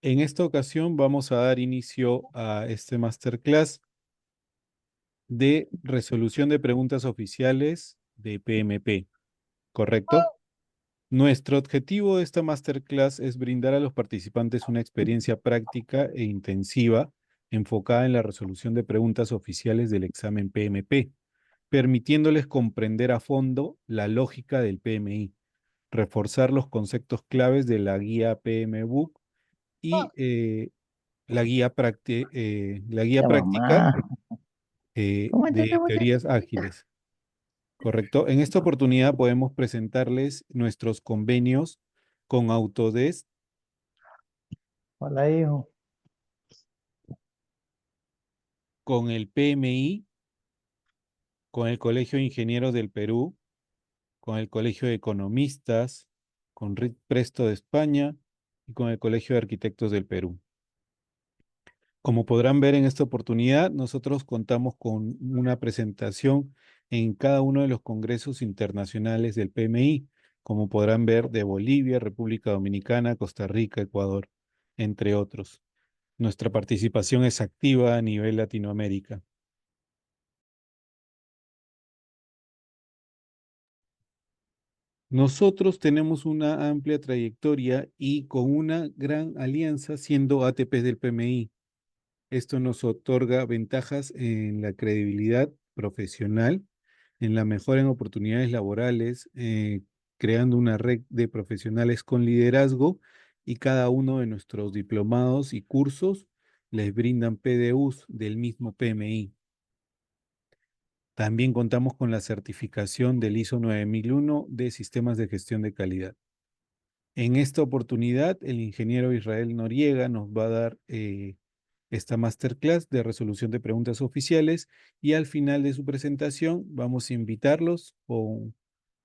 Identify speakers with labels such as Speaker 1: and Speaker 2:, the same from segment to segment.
Speaker 1: En esta ocasión vamos a dar inicio a este masterclass de resolución de preguntas oficiales de PMP, ¿correcto? Nuestro objetivo de esta masterclass es brindar a los participantes una experiencia práctica e intensiva enfocada en la resolución de preguntas oficiales del examen PMP, permitiéndoles comprender a fondo la lógica del PMI, reforzar los conceptos claves de la guía PMBOK y la guía
Speaker 2: La
Speaker 1: práctica
Speaker 2: mamá, ¿cómo está?
Speaker 1: de
Speaker 2: ¿Cómo está?
Speaker 1: teorías ágiles, ¿correcto? En esta oportunidad podemos presentarles nuestros convenios con Autodesk,
Speaker 2: Hola, hijo.
Speaker 1: con el PMI, con el Colegio de Ingenieros del Perú, con el Colegio de Economistas, con RIT Presto de España y con el Colegio de Arquitectos del Perú. Como podrán ver en esta oportunidad, nosotros contamos con una presentación en cada uno de los congresos internacionales del PMI, como podrán ver de Bolivia, República Dominicana, Costa Rica, Ecuador, entre otros. Nuestra participación es activa a nivel Latinoamérica. Nosotros tenemos una amplia trayectoria y con una gran alianza siendo ATPs del PMI. Esto nos otorga ventajas en la credibilidad profesional, en la mejora en oportunidades laborales, creando una red de profesionales con liderazgo y cada uno de nuestros diplomados y cursos les brindan PDUs del mismo PMI. También contamos con la certificación del ISO 9001 de sistemas de gestión de calidad. En esta oportunidad, el ingeniero Israel Noriega nos va a dar esta masterclass de resolución de preguntas oficiales y al final de su presentación vamos a invitarlos con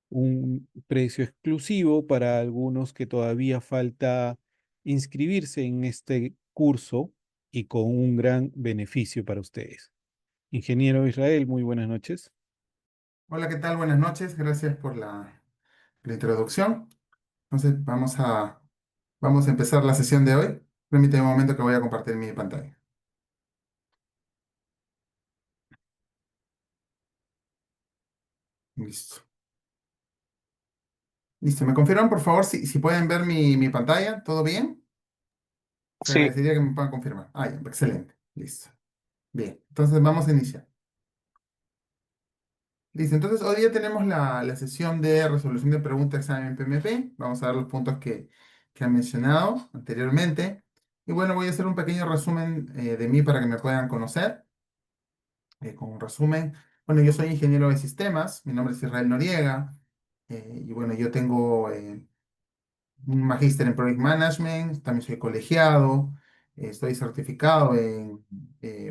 Speaker 1: un precio exclusivo para algunos que todavía falta inscribirse en este curso y con un gran beneficio para ustedes. Ingeniero Israel, muy buenas noches.
Speaker 3: Hola, ¿qué tal? Buenas noches. Gracias por la introducción. Entonces, vamos a empezar la sesión de hoy. Permíteme un momento que voy a compartir mi pantalla. Listo. Listo. ¿Me confirman, por favor, si pueden ver mi pantalla? ¿Todo bien? Se
Speaker 2: Sí,
Speaker 3: agradecería que me puedan confirmar. Ah, ya, excelente. Listo. Bien. Entonces, vamos a iniciar. Listo. Entonces, hoy día tenemos la sesión de resolución de preguntas examen PMP. Vamos a ver los puntos que han mencionado anteriormente. Y bueno, voy a hacer un pequeño resumen de mí para que me puedan conocer. Como resumen, bueno, yo soy ingeniero de sistemas, mi nombre es Israel Noriega, y bueno, yo tengo un magíster en Project Management, también soy colegiado, estoy certificado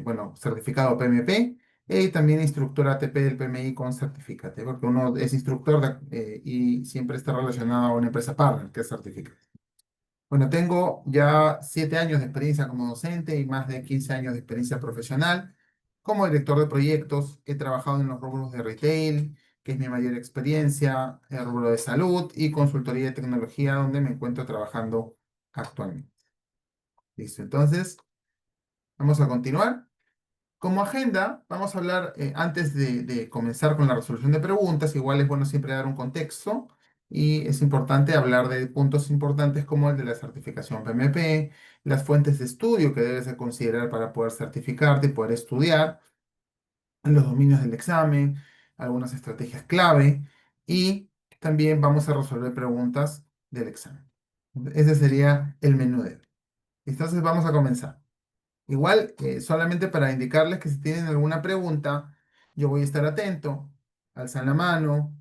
Speaker 3: bueno, certificado PMP, y también instructor ATP del PMI con Certificate, porque uno es instructor y siempre está relacionado a una empresa partner que es Certificate. Bueno, tengo ya 7 años de experiencia como docente y más de 15 años de experiencia profesional. Como director de proyectos, he trabajado en los rubros de retail, que es mi mayor experiencia, el rubro de salud y consultoría de tecnología, donde me encuentro trabajando actualmente. Listo, entonces vamos a continuar. Como agenda, vamos a hablar, antes de comenzar con la resolución de preguntas, igual es bueno siempre dar un contexto y es importante hablar de puntos importantes como el de la certificación PMP, las fuentes de estudio que debes de considerar para poder certificarte y poder estudiar, los dominios del examen, algunas estrategias clave y también vamos a resolver preguntas del examen. Ese sería el menú de hoy. Entonces vamos a comenzar. Igual, solamente para indicarles que si tienen alguna pregunta, yo voy a estar atento, alzan la mano,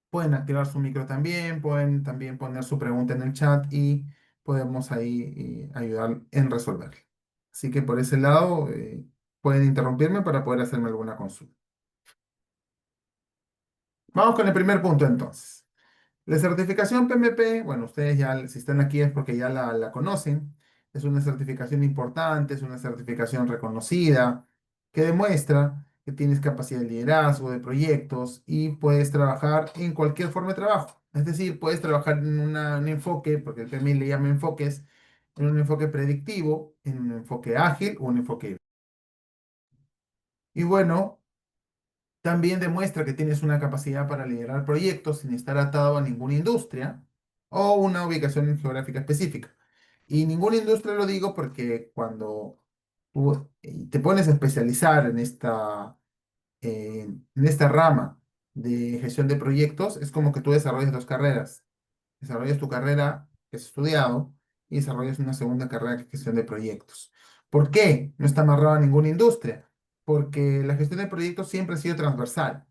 Speaker 3: pueden activar su micro también, pueden también poner su pregunta en el chat y podemos ahí ayudar en resolver. Así que por ese lado, pueden interrumpirme para poder hacerme alguna consulta. Vamos con el primer punto entonces. La certificación PMP, bueno, ustedes ya, si están aquí es porque ya la conocen. Es una certificación importante, es una certificación reconocida que demuestra que tienes capacidad de liderazgo de proyectos y puedes trabajar en cualquier forma de trabajo. Es decir, puedes trabajar en un enfoque, porque el PMI le llama enfoques, en un enfoque predictivo, en un enfoque ágil o un enfoque... Y bueno, también demuestra que tienes una capacidad para liderar proyectos sin estar atado a ninguna industria o una ubicación geográfica específica. Y ninguna industria lo digo porque cuando tú te pones a especializar en esta rama de gestión de proyectos, es como que tú desarrollas dos carreras. Desarrollas tu carrera que has estudiado y desarrollas una segunda carrera que es gestión de proyectos. ¿Por qué? No está amarrado a ninguna industria, porque la gestión de proyectos siempre ha sido transversal.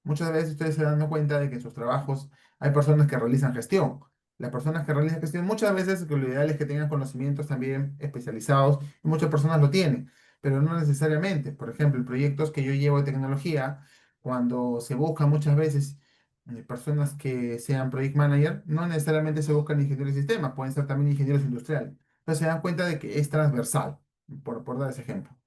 Speaker 3: Muchas veces ustedes se dan cuenta de que en sus trabajos hay personas que realizan gestión. Las personas que realizan gestión muchas veces lo ideal es que tengan conocimientos también especializados y muchas personas lo tienen, pero no necesariamente. Por ejemplo, en proyectos que yo llevo de tecnología, cuando se busca muchas veces personas que sean project manager, no necesariamente se buscan ingenieros de sistemas, pueden ser también ingenieros industriales. Entonces se dan cuenta de que es transversal, por dar ese ejemplo.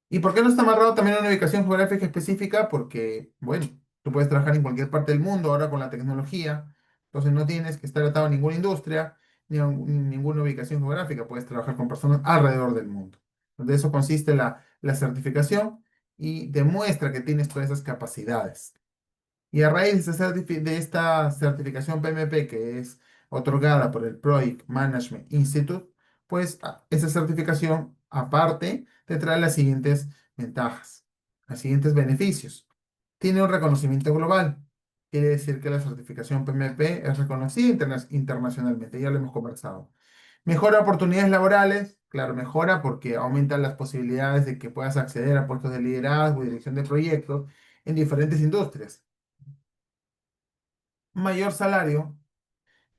Speaker 3: ¿Y por qué no está amarrado también a una ubicación geográfica específica? Porque, bueno, tú puedes trabajar en cualquier parte del mundo ahora con la tecnología, entonces no tienes que estar atado a ninguna industria ni a ninguna ubicación geográfica, puedes trabajar con personas alrededor del mundo. De eso consiste la certificación y demuestra que tienes todas esas capacidades. Y a raíz de de esta certificación PMP que es otorgada por el Project Management Institute, pues esa certificación aparte te trae las siguientes ventajas, los siguientes beneficios. Tiene un reconocimiento global. Quiere decir que la certificación PMP es reconocida internacionalmente, ya lo hemos conversado. Mejora oportunidades laborales, claro, mejora porque aumenta las posibilidades de que puedas acceder a puestos de liderazgo y dirección de proyectos en diferentes industrias. Mayor salario.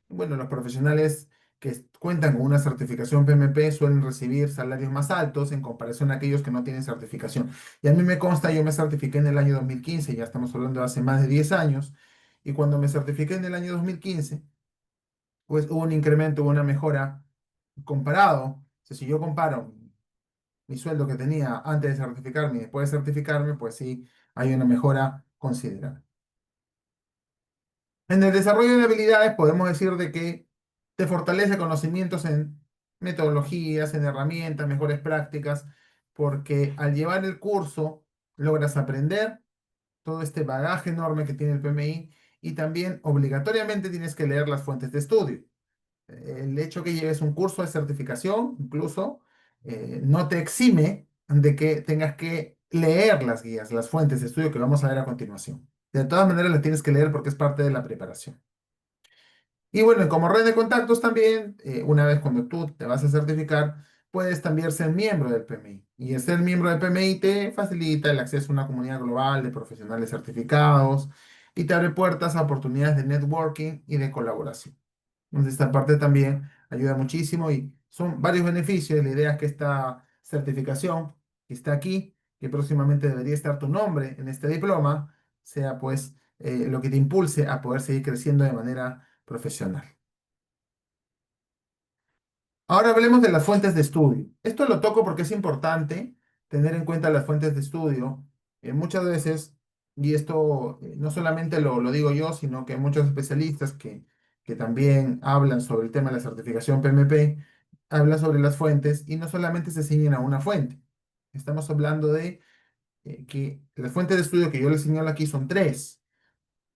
Speaker 3: Bueno, los profesionales que cuentan con una certificación PMP suelen recibir salarios más altos en comparación a aquellos que no tienen certificación. Y a mí me consta, yo me certifiqué en el año 2015, ya estamos hablando de hace más de 10 años, y cuando me certifiqué en el año 2015, pues hubo un incremento, hubo una mejora comparado. O sea, si yo comparo mi sueldo que tenía antes de certificarme y después de certificarme, pues sí, hay una mejora considerable. En el desarrollo de habilidades podemos decir de que te fortalece conocimientos en metodologías, en herramientas, mejores prácticas, porque al llevar el curso logras aprender todo este bagaje enorme que tiene el PMI y también obligatoriamente tienes que leer las fuentes de estudio. El hecho que lleves un curso de certificación, incluso, no te exime de que tengas que leer las guías, las fuentes de estudio que vamos a ver a continuación. De todas maneras, las tienes que leer porque es parte de la preparación. Y bueno, como red de contactos también, una vez cuando tú te vas a certificar, puedes también ser miembro del PMI. Y el ser miembro del PMI te facilita el acceso a una comunidad global de profesionales certificados y te abre puertas a oportunidades de networking y de colaboración. Entonces, esta parte también ayuda muchísimo y son varios beneficios. La idea es que esta certificación que está aquí, que próximamente debería estar tu nombre en este diploma, sea pues lo que te impulse a poder seguir creciendo de manera profesional. Ahora hablemos de las fuentes de estudio. Esto lo toco porque es importante tener en cuenta las fuentes de estudio. Muchas veces, y esto no solamente lo digo yo, sino que muchos especialistas que también hablan sobre el tema de la certificación PMP, hablan sobre las fuentes y no solamente se ciñen a una fuente. Estamos hablando de que las fuentes de estudio que yo les señalo aquí son tres.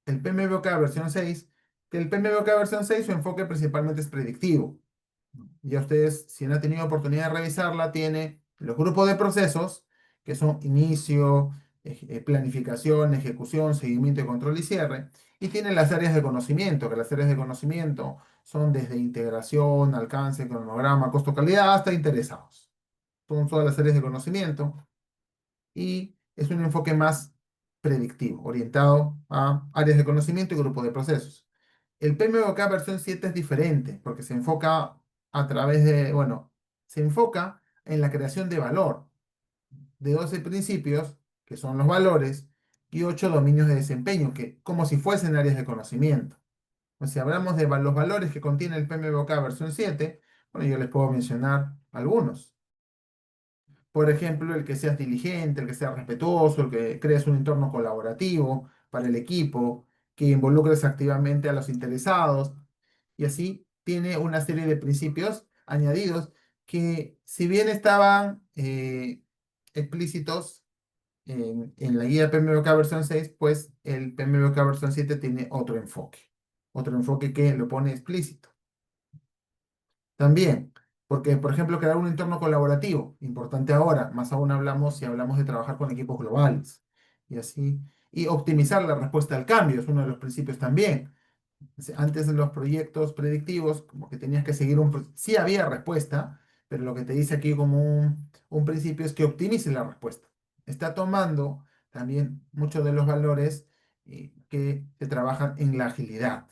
Speaker 3: El PMBOK versión 6, que el PMBOK versión 6 su enfoque principalmente es predictivo. Ya ustedes, si no han tenido oportunidad de revisarla, tiene los grupos de procesos, que son inicio, planificación, ejecución, seguimiento, control y cierre. Y tiene las áreas de conocimiento, que las áreas de conocimiento son desde integración, alcance, cronograma, costo, calidad, hasta interesados. Son todas las áreas de conocimiento y es un enfoque más predictivo, orientado a áreas de conocimiento y grupos de procesos. El PMBOK versión 7 es diferente porque se enfoca a través de, bueno, se enfoca en la creación de valor de 12 principios, que son los valores, y 8 dominios de desempeño, que como si fuesen áreas de conocimiento. O sea, si hablamos de los valores que contiene el PMBOK versión 7, bueno, yo les puedo mencionar algunos. Por ejemplo, el que seas diligente, el que seas respetuoso, el que crees un entorno colaborativo para el equipo, que involucres activamente a los interesados. Y así tiene una serie de principios añadidos que si bien estaban explícitos en la guía PMBOK versión 6, pues el PMBOK versión 7 tiene otro enfoque que lo pone explícito. También, porque, por ejemplo, crear un entorno colaborativo, importante ahora, más aún hablamos si hablamos de trabajar con equipos globales y así, y optimizar la respuesta al cambio, es uno de los principios también. Antes de los proyectos predictivos, como que tenías que seguir sí había respuesta, pero lo que te dice aquí como un principio es que optimice la respuesta. Está tomando también muchos de los valores que se trabajan en la agilidad.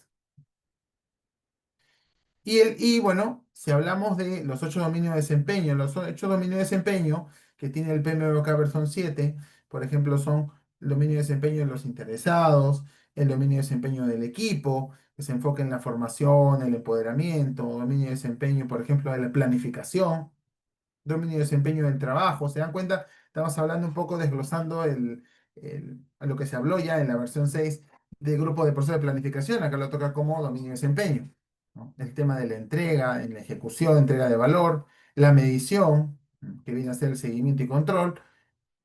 Speaker 3: Y bueno, si hablamos de los 8 dominios de desempeño, los 8 dominios de desempeño que tiene el PMBOK versión 7, por ejemplo, son el dominio de desempeño de los interesados, el dominio de desempeño del equipo, que se enfoca en la formación, el empoderamiento, dominio de desempeño, por ejemplo, de la planificación, dominio de desempeño del trabajo. ¿Se dan cuenta? Estamos hablando un poco desglosando a lo que se habló ya en la versión 6 del grupo de proceso de planificación. Acá lo toca como dominio de desempeño, ¿no? El tema de la entrega, en la ejecución, entrega de valor, la medición, que viene a ser el seguimiento y control.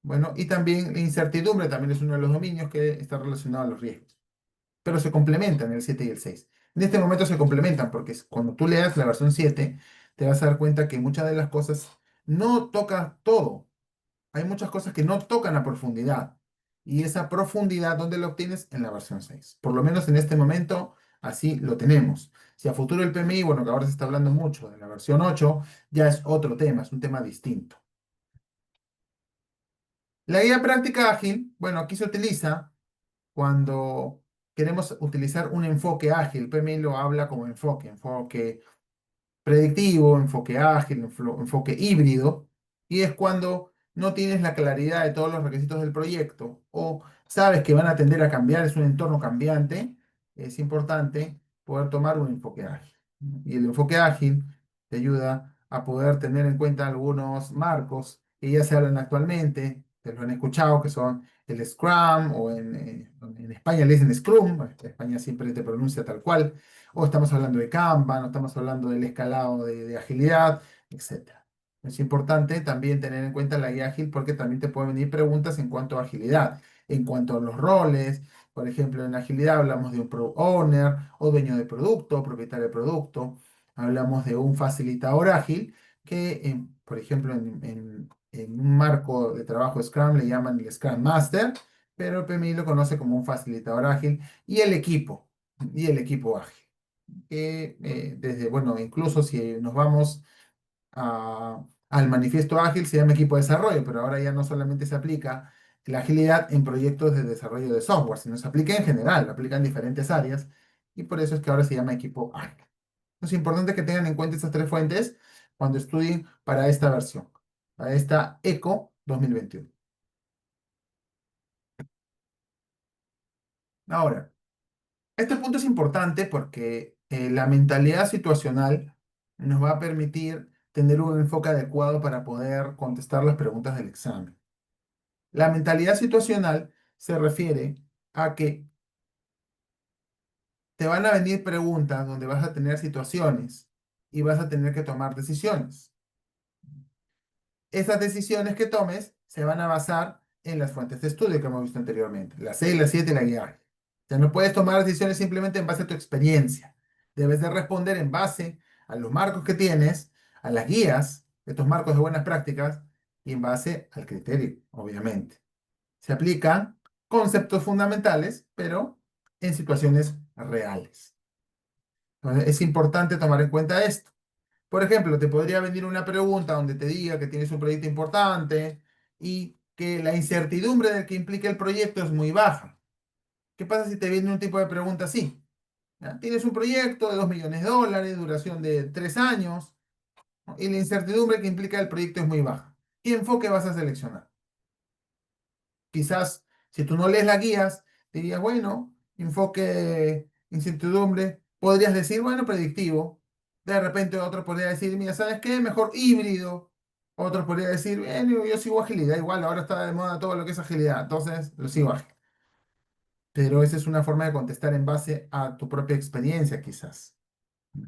Speaker 3: Bueno, y también la incertidumbre también es uno de los dominios que está relacionado a los riesgos. Pero se complementan el 7 y el 6. En este momento se complementan porque cuando tú leas la versión 7 te vas a dar cuenta que muchas de las cosas no toca todo. Hay muchas cosas que no tocan a profundidad. Y esa profundidad, ¿dónde la obtienes? En la versión 6. Por lo menos en este momento, así lo tenemos. Si a futuro el PMI, bueno, que ahora se está hablando mucho de la versión 8, ya es otro tema, es un tema distinto. La guía práctica ágil, bueno, aquí se utiliza cuando queremos utilizar un enfoque ágil. PMI lo habla como enfoque predictivo, enfoque ágil, enfoque híbrido, y es cuando no tienes la claridad de todos los requisitos del proyecto o sabes que van a tender a cambiar, es un entorno cambiante, es importante poder tomar un enfoque ágil. Y el enfoque ágil te ayuda a poder tener en cuenta algunos marcos que ya se hablan actualmente, te lo han escuchado, que son el Scrum o en España le dicen Scrum, en España siempre te pronuncia tal cual, o estamos hablando de Kanban, o estamos hablando del escalado de agilidad, etcétera. Es importante también tener en cuenta la guía ágil porque también te pueden venir preguntas en cuanto a agilidad, en cuanto a los roles. Por ejemplo, en agilidad hablamos de un product owner o dueño de producto, propietario de producto. Hablamos de un facilitador ágil que, por ejemplo, en un marco de trabajo Scrum le llaman el Scrum Master, pero el PMI lo conoce como un facilitador ágil y el equipo ágil que desde, bueno, incluso si nos vamos al manifiesto ágil, se llama equipo de desarrollo, pero ahora ya no solamente se aplica la agilidad en proyectos de desarrollo de software, sino se aplica en general, aplica en diferentes áreas, y por eso es que ahora se llama equipo ágil. Es importante que tengan en cuenta estas tres fuentes cuando estudien para esta versión, para esta ECO 2021. Ahora, este punto es importante porque la mentalidad situacional nos va a permitir tener un enfoque adecuado para poder contestar las preguntas del examen. La mentalidad situacional se refiere a que te van a venir preguntas donde vas a tener situaciones y vas a tener que tomar decisiones. Esas decisiones que tomes se van a basar en las fuentes de estudio que hemos visto anteriormente, la 6, la 7 y la guía. O sea, no puedes tomar decisiones simplemente en base a tu experiencia. Debes de responder en base a los marcos que tienes, a las guías, estos marcos de buenas prácticas, y en base al criterio, obviamente. Se aplican conceptos fundamentales, pero en situaciones reales. Entonces, es importante tomar en cuenta esto. Por ejemplo, te podría venir una pregunta donde te diga que tienes un proyecto importante y que la incertidumbre del que implica el proyecto es muy baja. ¿Qué pasa si te viene un tipo de pregunta así? ¿Ya? Tienes un proyecto de 2 millones de dólares, duración de 3 años, ¿no? Y la incertidumbre que implica el proyecto es muy baja. ¿Qué enfoque vas a seleccionar? Quizás si tú no lees las guías, dirías, bueno, enfoque incertidumbre, podrías decir, bueno, predictivo. De repente otro podría decir, mira, ¿sabes qué? Mejor híbrido. Otro podría decir, bien, yo sigo agilidad, igual ahora está de moda todo lo que es agilidad, entonces lo sigo ágil. Pero esa es una forma de contestar en base a tu propia experiencia, quizás.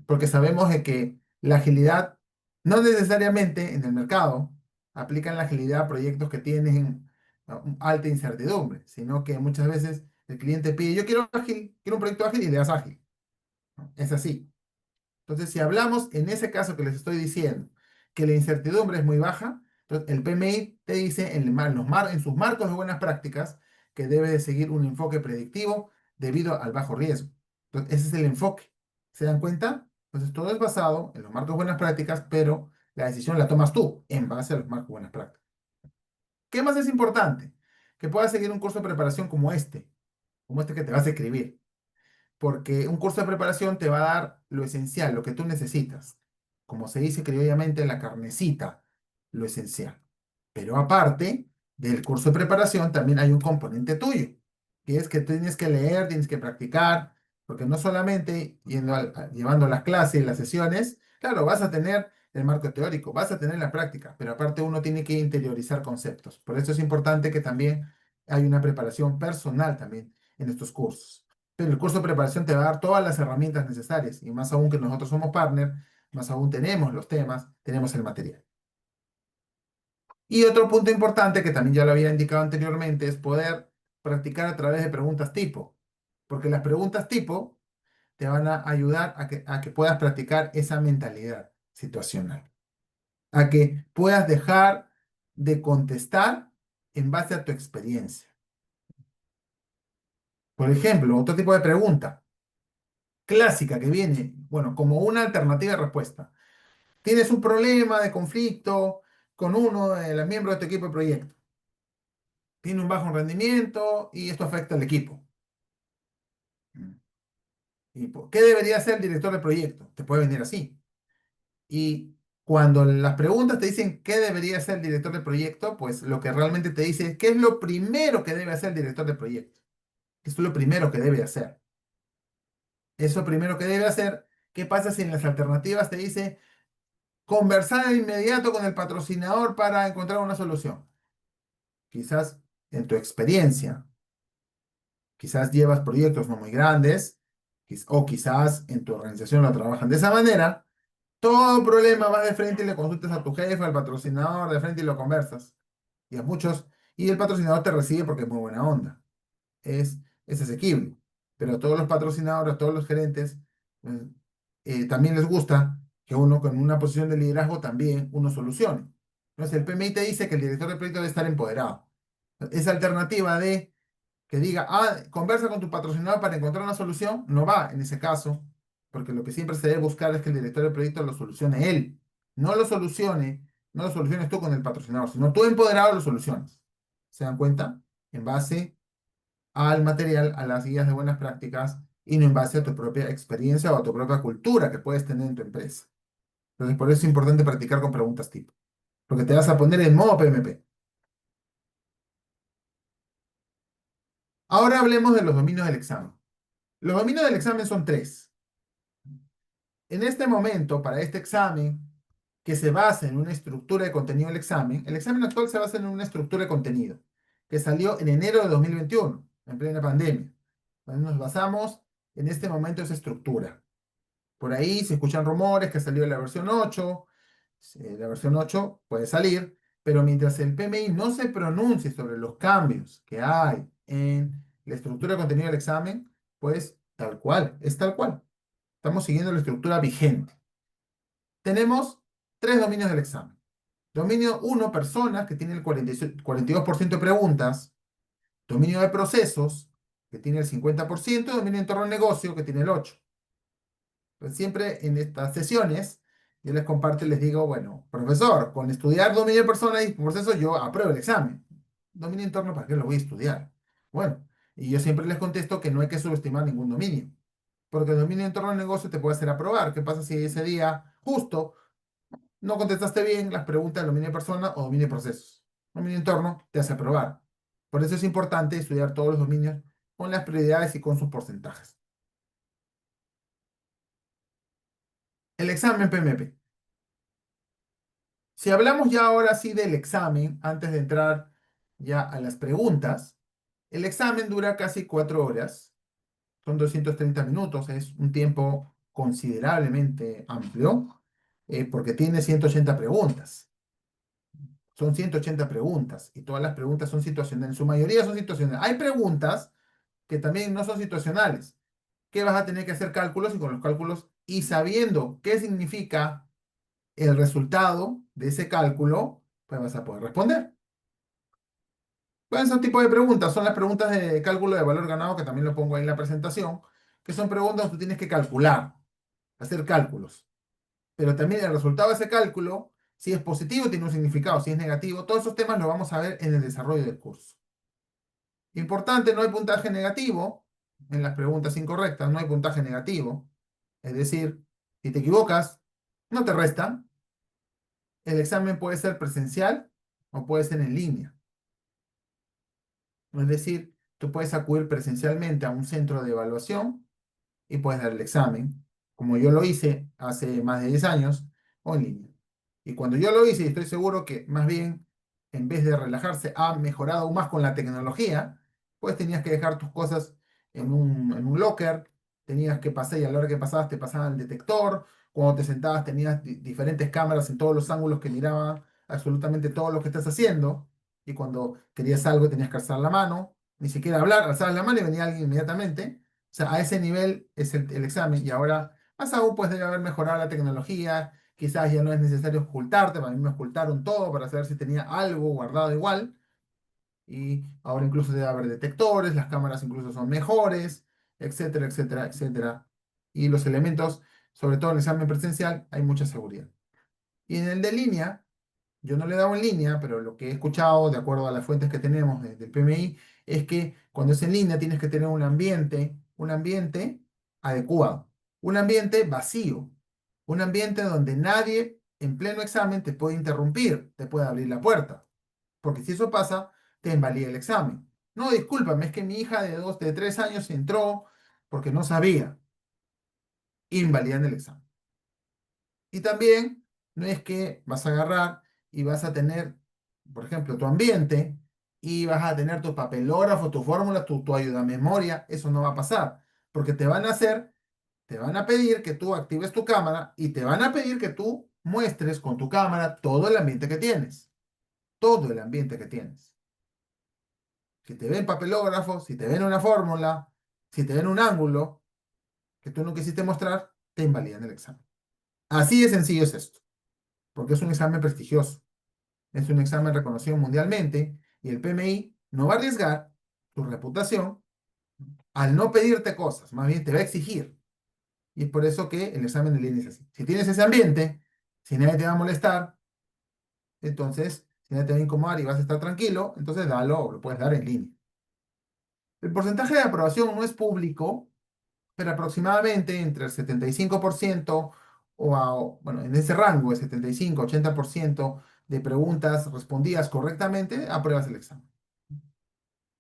Speaker 3: Porque sabemos de que la agilidad No necesariamente en el mercado aplican la agilidad a proyectos que tienen alta incertidumbre, sino que muchas veces el cliente pide, yo quiero ágil, quiero un proyecto ágil y le das ágil. Es así. Entonces, si hablamos en ese caso que les estoy diciendo, que la incertidumbre es muy baja, entonces el PMI te dice en sus marcos de buenas prácticas que debe de seguir un enfoque predictivo debido al bajo riesgo. Entonces, ese es el enfoque. ¿Se dan cuenta? Entonces, todo es basado en los marcos de buenas prácticas, pero la decisión la tomas tú en base a los marcos de buenas prácticas. ¿Qué más es importante? Que puedas seguir un curso de preparación como este que te vas a escribir, porque un curso de preparación te va a dar lo esencial, lo que tú necesitas. Como se dice criollamente, la carnecita, lo esencial. Pero aparte del curso de preparación, también hay un componente tuyo, que es que tienes que leer, tienes que practicar, porque no solamente llevando las clases, las sesiones, claro, vas a tener el marco teórico, vas a tener la práctica, pero aparte uno tiene que interiorizar conceptos. Por eso es importante que también hay una preparación personal también en estos cursos. Pero el curso de preparación te va a dar todas las herramientas necesarias, y más aún que nosotros somos partner, más aún tenemos los temas, tenemos el material. Y otro punto importante que también ya lo había indicado anteriormente es poder practicar a través de preguntas tipo, porque las preguntas tipo te van a ayudar a que puedas practicar esa mentalidad situacional, a que puedas dejar de contestar en base a tu experiencia. Por ejemplo, otro tipo de pregunta clásica que viene, bueno, como una alternativa de respuesta. Tienes un problema de conflicto con uno de los miembros de tu equipo de proyecto. Tiene un bajo rendimiento y esto afecta al equipo. Mm. ¿Qué debería hacer el director de proyecto? Te puede venir así. Y cuando las preguntas te dicen qué debería hacer el director de proyecto, pues lo que realmente te dice es qué es lo primero que debe hacer el director de proyecto. Esto es lo primero que debe hacer. Eso primero que debe hacer. ¿Qué pasa si en las alternativas te dice conversar de inmediato con el patrocinador para encontrar una solución? Quizás en tu experiencia, quizás llevas proyectos no muy grandes, o quizás en tu organización lo trabajan de esa manera. Todo problema vas de frente y le consultas a tu jefe, al patrocinador, de frente y lo conversas. Y a muchos, y el patrocinador te recibe porque es muy buena onda. Es, es asequible. Pero a todos los patrocinadores, a todos los gerentes, pues, también les gusta que uno con una posición de liderazgo también uno solucione. Entonces el PMI te dice que el director de proyecto debe estar empoderado. Esa alternativa de que diga, conversa con tu patrocinador para encontrar una solución, no va en ese caso, porque lo que siempre se debe buscar es que el director del proyecto lo solucione él. No lo solucione, no lo soluciones tú con el patrocinador, sino tú empoderado lo soluciones. ¿Se dan cuenta? En base al material, a las guías de buenas prácticas y no en base a tu propia experiencia o a tu propia cultura que puedes tener en tu empresa. Entonces, por eso es importante practicar con preguntas tipo, porque te vas a poner en modo PMP. Ahora hablemos de los dominios del examen. Los dominios del examen son tres. En este momento, para este examen, que se basa en una estructura de contenido del examen, el examen actual se basa en una estructura de contenido que salió en enero de 2021, en plena pandemia. Entonces nos basamos en este momento esa estructura. Por ahí se escuchan rumores que salió la versión 8, la versión 8 puede salir, pero mientras el PMI no se pronuncie sobre los cambios que hay en la estructura de contenido del examen, pues tal cual, es tal cual. Estamos siguiendo la estructura vigente. Tenemos tres dominios del examen. Dominio uno, personas, que tiene el 42% de preguntas. Dominio de procesos, que tiene el 50%. Dominio de entorno de negocio, que tiene el 8%. Pues siempre en estas sesiones, yo les comparto y les digo, bueno, profesor, con estudiar dominio de persona y procesos yo apruebo el examen. Dominio de entorno, ¿para qué lo voy a estudiar? Bueno, y yo siempre les contesto que no hay que subestimar ningún dominio. Porque el dominio de entorno de negocio te puede hacer aprobar. ¿Qué pasa si ese día justo no contestaste bien las preguntas de dominio de persona o dominio de procesos? Dominio de entorno te hace aprobar. Por eso es importante estudiar todos los dominios con las prioridades y con sus porcentajes. El examen PMP. Si hablamos ya ahora sí del examen, antes de entrar ya a las preguntas, el examen dura casi 4 horas, son 230 minutos, es un tiempo considerablemente amplio. porque tiene 180 preguntas. Son 180 preguntas y todas las preguntas son situacionales. En su mayoría son situacionales. Hay preguntas que también no son situacionales, que vas a tener que hacer cálculos y con los cálculos y sabiendo qué significa el resultado de ese cálculo, pues vas a poder responder. ¿Cuáles son tipos de preguntas? Son las preguntas de cálculo de valor ganado, que también lo pongo ahí en la presentación, que son preguntas donde tú tienes que calcular, hacer cálculos. Pero también el resultado de ese cálculo, si es positivo, tiene un significado, si es negativo, todos esos temas los vamos a ver en el desarrollo del curso. Importante, no hay puntaje negativo en las preguntas incorrectas, no hay puntaje negativo. Es decir, si te equivocas, no te restan. El examen puede ser presencial o puede ser en línea. Es decir, tú puedes acudir presencialmente a un centro de evaluación y puedes dar el examen, como yo lo hice hace más de 10 años, o en línea. Y cuando yo lo hice, y estoy seguro que más bien, en vez de relajarse, ha mejorado aún más con la tecnología, pues tenías que dejar tus cosas en un locker, tenías que pasar y a la hora que pasabas te pasaba el detector, cuando te sentabas tenías diferentes cámaras en todos los ángulos que miraban absolutamente todo lo que estás haciendo, y cuando querías algo tenías que alzar la mano, ni siquiera hablar, alzabas la mano y venía alguien inmediatamente. O sea, a ese nivel es el examen y ahora, más aún, pues debe haber mejorado la tecnología, quizás ya no es necesario ocultarte, para mí me ocultaron todo para saber si tenía algo guardado igual, y ahora incluso debe haber detectores, las cámaras incluso son mejores, etcétera, etcétera, etcétera. Y los elementos, sobre todo en el examen presencial, hay mucha seguridad. Y en el de línea, yo no le he dado en línea, pero lo que he escuchado, de acuerdo a las fuentes que tenemos del PMI, es que cuando es en línea tienes que tener un ambiente adecuado, un ambiente vacío, un ambiente donde nadie en pleno examen te puede interrumpir, te puede abrir la puerta, porque si eso pasa, te invalida el examen. No, discúlpame, es que mi hija de 3 años entró porque no sabía, invalidan el examen. Y también no es que vas a agarrar y vas a tener, por ejemplo, tu ambiente y vas a tener tus papelógrafos, tus fórmulas, tu ayuda a memoria. Eso no va a pasar, porque te van a pedir que tú actives tu cámara y te van a pedir que tú muestres con tu cámara todo el ambiente que tienes. Todo el ambiente que tienes. Si te ven papelógrafo, si te ven una fórmula, si te ven un ángulo que tú no quisiste mostrar, te invalidan el examen. Así de sencillo es esto, porque es un examen prestigioso. Es un examen reconocido mundialmente y el PMI no va a arriesgar tu reputación al no pedirte cosas, más bien te va a exigir. Y es por eso que el examen de línea es así. Si tienes ese ambiente, si nadie te va a molestar, entonces, si nadie te va a incomodar y vas a estar tranquilo, entonces dalo, lo puedes dar en línea. El porcentaje de aprobación no es público, pero aproximadamente entre el 75% bueno, en ese rango de 75-80% de preguntas respondidas correctamente, apruebas el examen.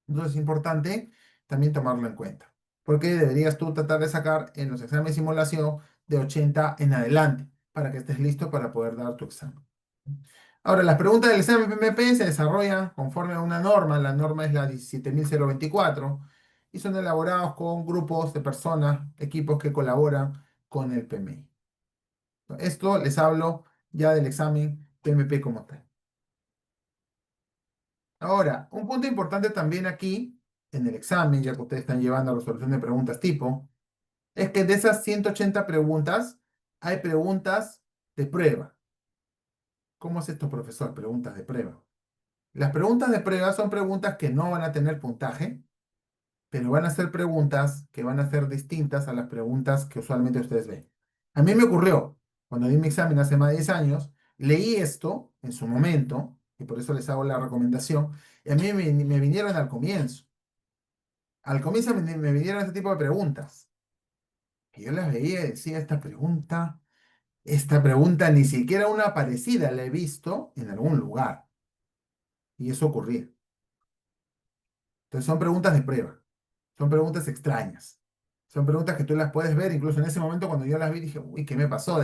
Speaker 3: Entonces es importante también tomarlo en cuenta, porque deberías tú tratar de sacar en los exámenes de simulación de 80 en adelante, para que estés listo para poder dar tu examen. Ahora, las preguntas del examen PMP se desarrollan conforme a una norma, la norma es la 17.024, y son elaborados con grupos de personas, equipos que colaboran con el PMI. Esto les hablo ya del examen PMP como tal. Ahora, un punto importante también aquí, en el examen, ya que ustedes están llevando a resolución de preguntas tipo, es que de esas 180 preguntas, hay preguntas de prueba. ¿Cómo es esto, profesor? Preguntas de prueba. Las preguntas de prueba son preguntas que no van a tener puntaje, pero van a ser preguntas que van a ser distintas a las preguntas que usualmente ustedes ven. A mí me ocurrió, cuando di mi examen hace más de 10 años, leí esto en su momento, y por eso les hago la recomendación, y a mí me vinieron al comienzo. Al comienzo me vinieron este tipo de preguntas. Y yo las veía y decía, esta pregunta ni siquiera una parecida la he visto en algún lugar. Y eso ocurría. Entonces son preguntas de prueba, son preguntas extrañas, son preguntas que tú las puedes ver, incluso en ese momento cuando yo las vi dije, uy, ¿qué me pasó?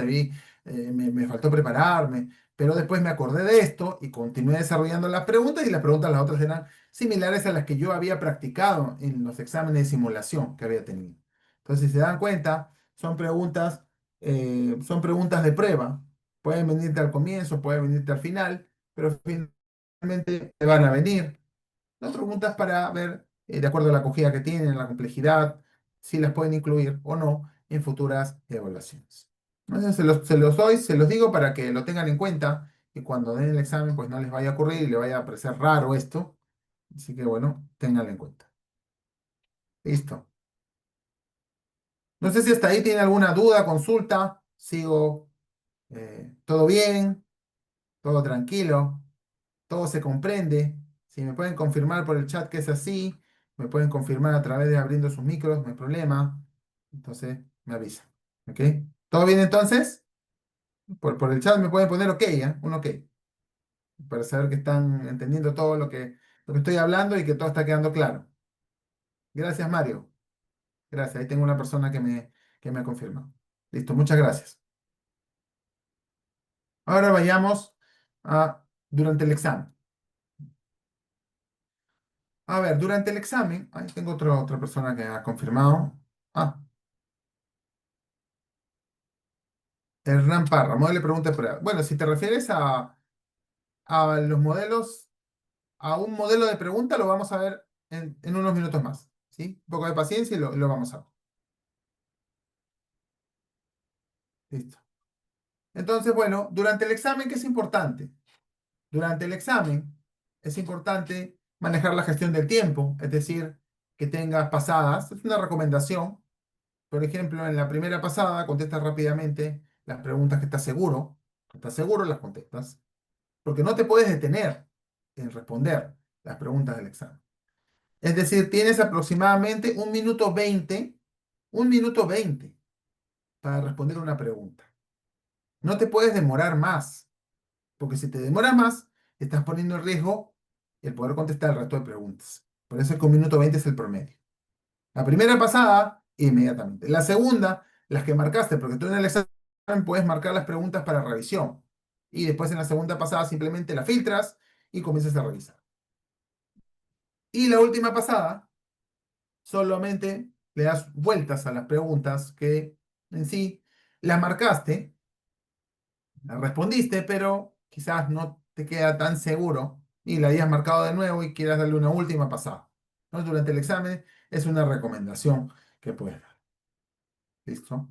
Speaker 3: Me faltó prepararme, pero después me acordé de esto y continué desarrollando las preguntas y las preguntas las otras eran similares a las que yo había practicado en los exámenes de simulación que había tenido. Entonces, si se dan cuenta, son preguntas de prueba. Pueden venirte al comienzo, pueden venirte al final, pero finalmente te van a venir. Son preguntas para ver, de acuerdo a la acogida que tienen, la complejidad, si las pueden incluir o no en futuras evaluaciones. Entonces se los doy, se los digo para que lo tengan en cuenta y cuando den el examen pues no les vaya a ocurrir y le vaya a parecer raro esto. Así que bueno, ténganlo en cuenta. Listo. No sé si hasta ahí tiene alguna duda, consulta. Sigo, todo bien, todo tranquilo, todo se comprende. Si me pueden confirmar por el chat que es así, me pueden confirmar a través de abriendo sus micros, no hay problema. Entonces, me avisan. ¿Ok? ¿Todo bien entonces? Por el chat me pueden poner ok, ¿eh? Un ok. Para saber que están entendiendo todo lo que estoy hablando y que todo está quedando claro. Gracias, Mario. Gracias. Ahí tengo una persona que me ha confirmado. Listo, muchas gracias. Ahora vayamos a durante el examen. A ver, durante el examen, ahí tengo otra persona que ha confirmado. Ah, Hernán Parra, modelo de pregunta de prueba. Bueno, si te refieres a los modelos, a un modelo de pregunta, lo vamos a ver en unos minutos más. ¿Sí? Un poco de paciencia y lo vamos a ver. Listo. Entonces, bueno, durante el examen, ¿qué es importante? Durante el examen es importante manejar la gestión del tiempo, es decir, que tengas pasadas. Es una recomendación. Por ejemplo, en la primera pasada contestas rápidamente las preguntas que estás seguro. Estás seguro, las contestas. Porque no te puedes detener en responder las preguntas del examen. Es decir, tienes aproximadamente un minuto 20 para responder una pregunta. No te puedes demorar más, porque si te demoras más, estás poniendo en riesgo el poder contestar el resto de preguntas. Por eso es que un minuto 20 es el promedio. La primera pasada, inmediatamente. La segunda, las que marcaste, porque tú en el examen puedes marcar las preguntas para revisión. Y después en la segunda pasada simplemente la filtras y comienzas a revisar. Y la última pasada, solamente le das vueltas a las preguntas que en sí las marcaste, las respondiste, pero quizás no te queda tan seguro y la hayas marcado de nuevo y quieras darle una última pasada. ¿No? Durante el examen es una recomendación que puedes dar. ¿Listo?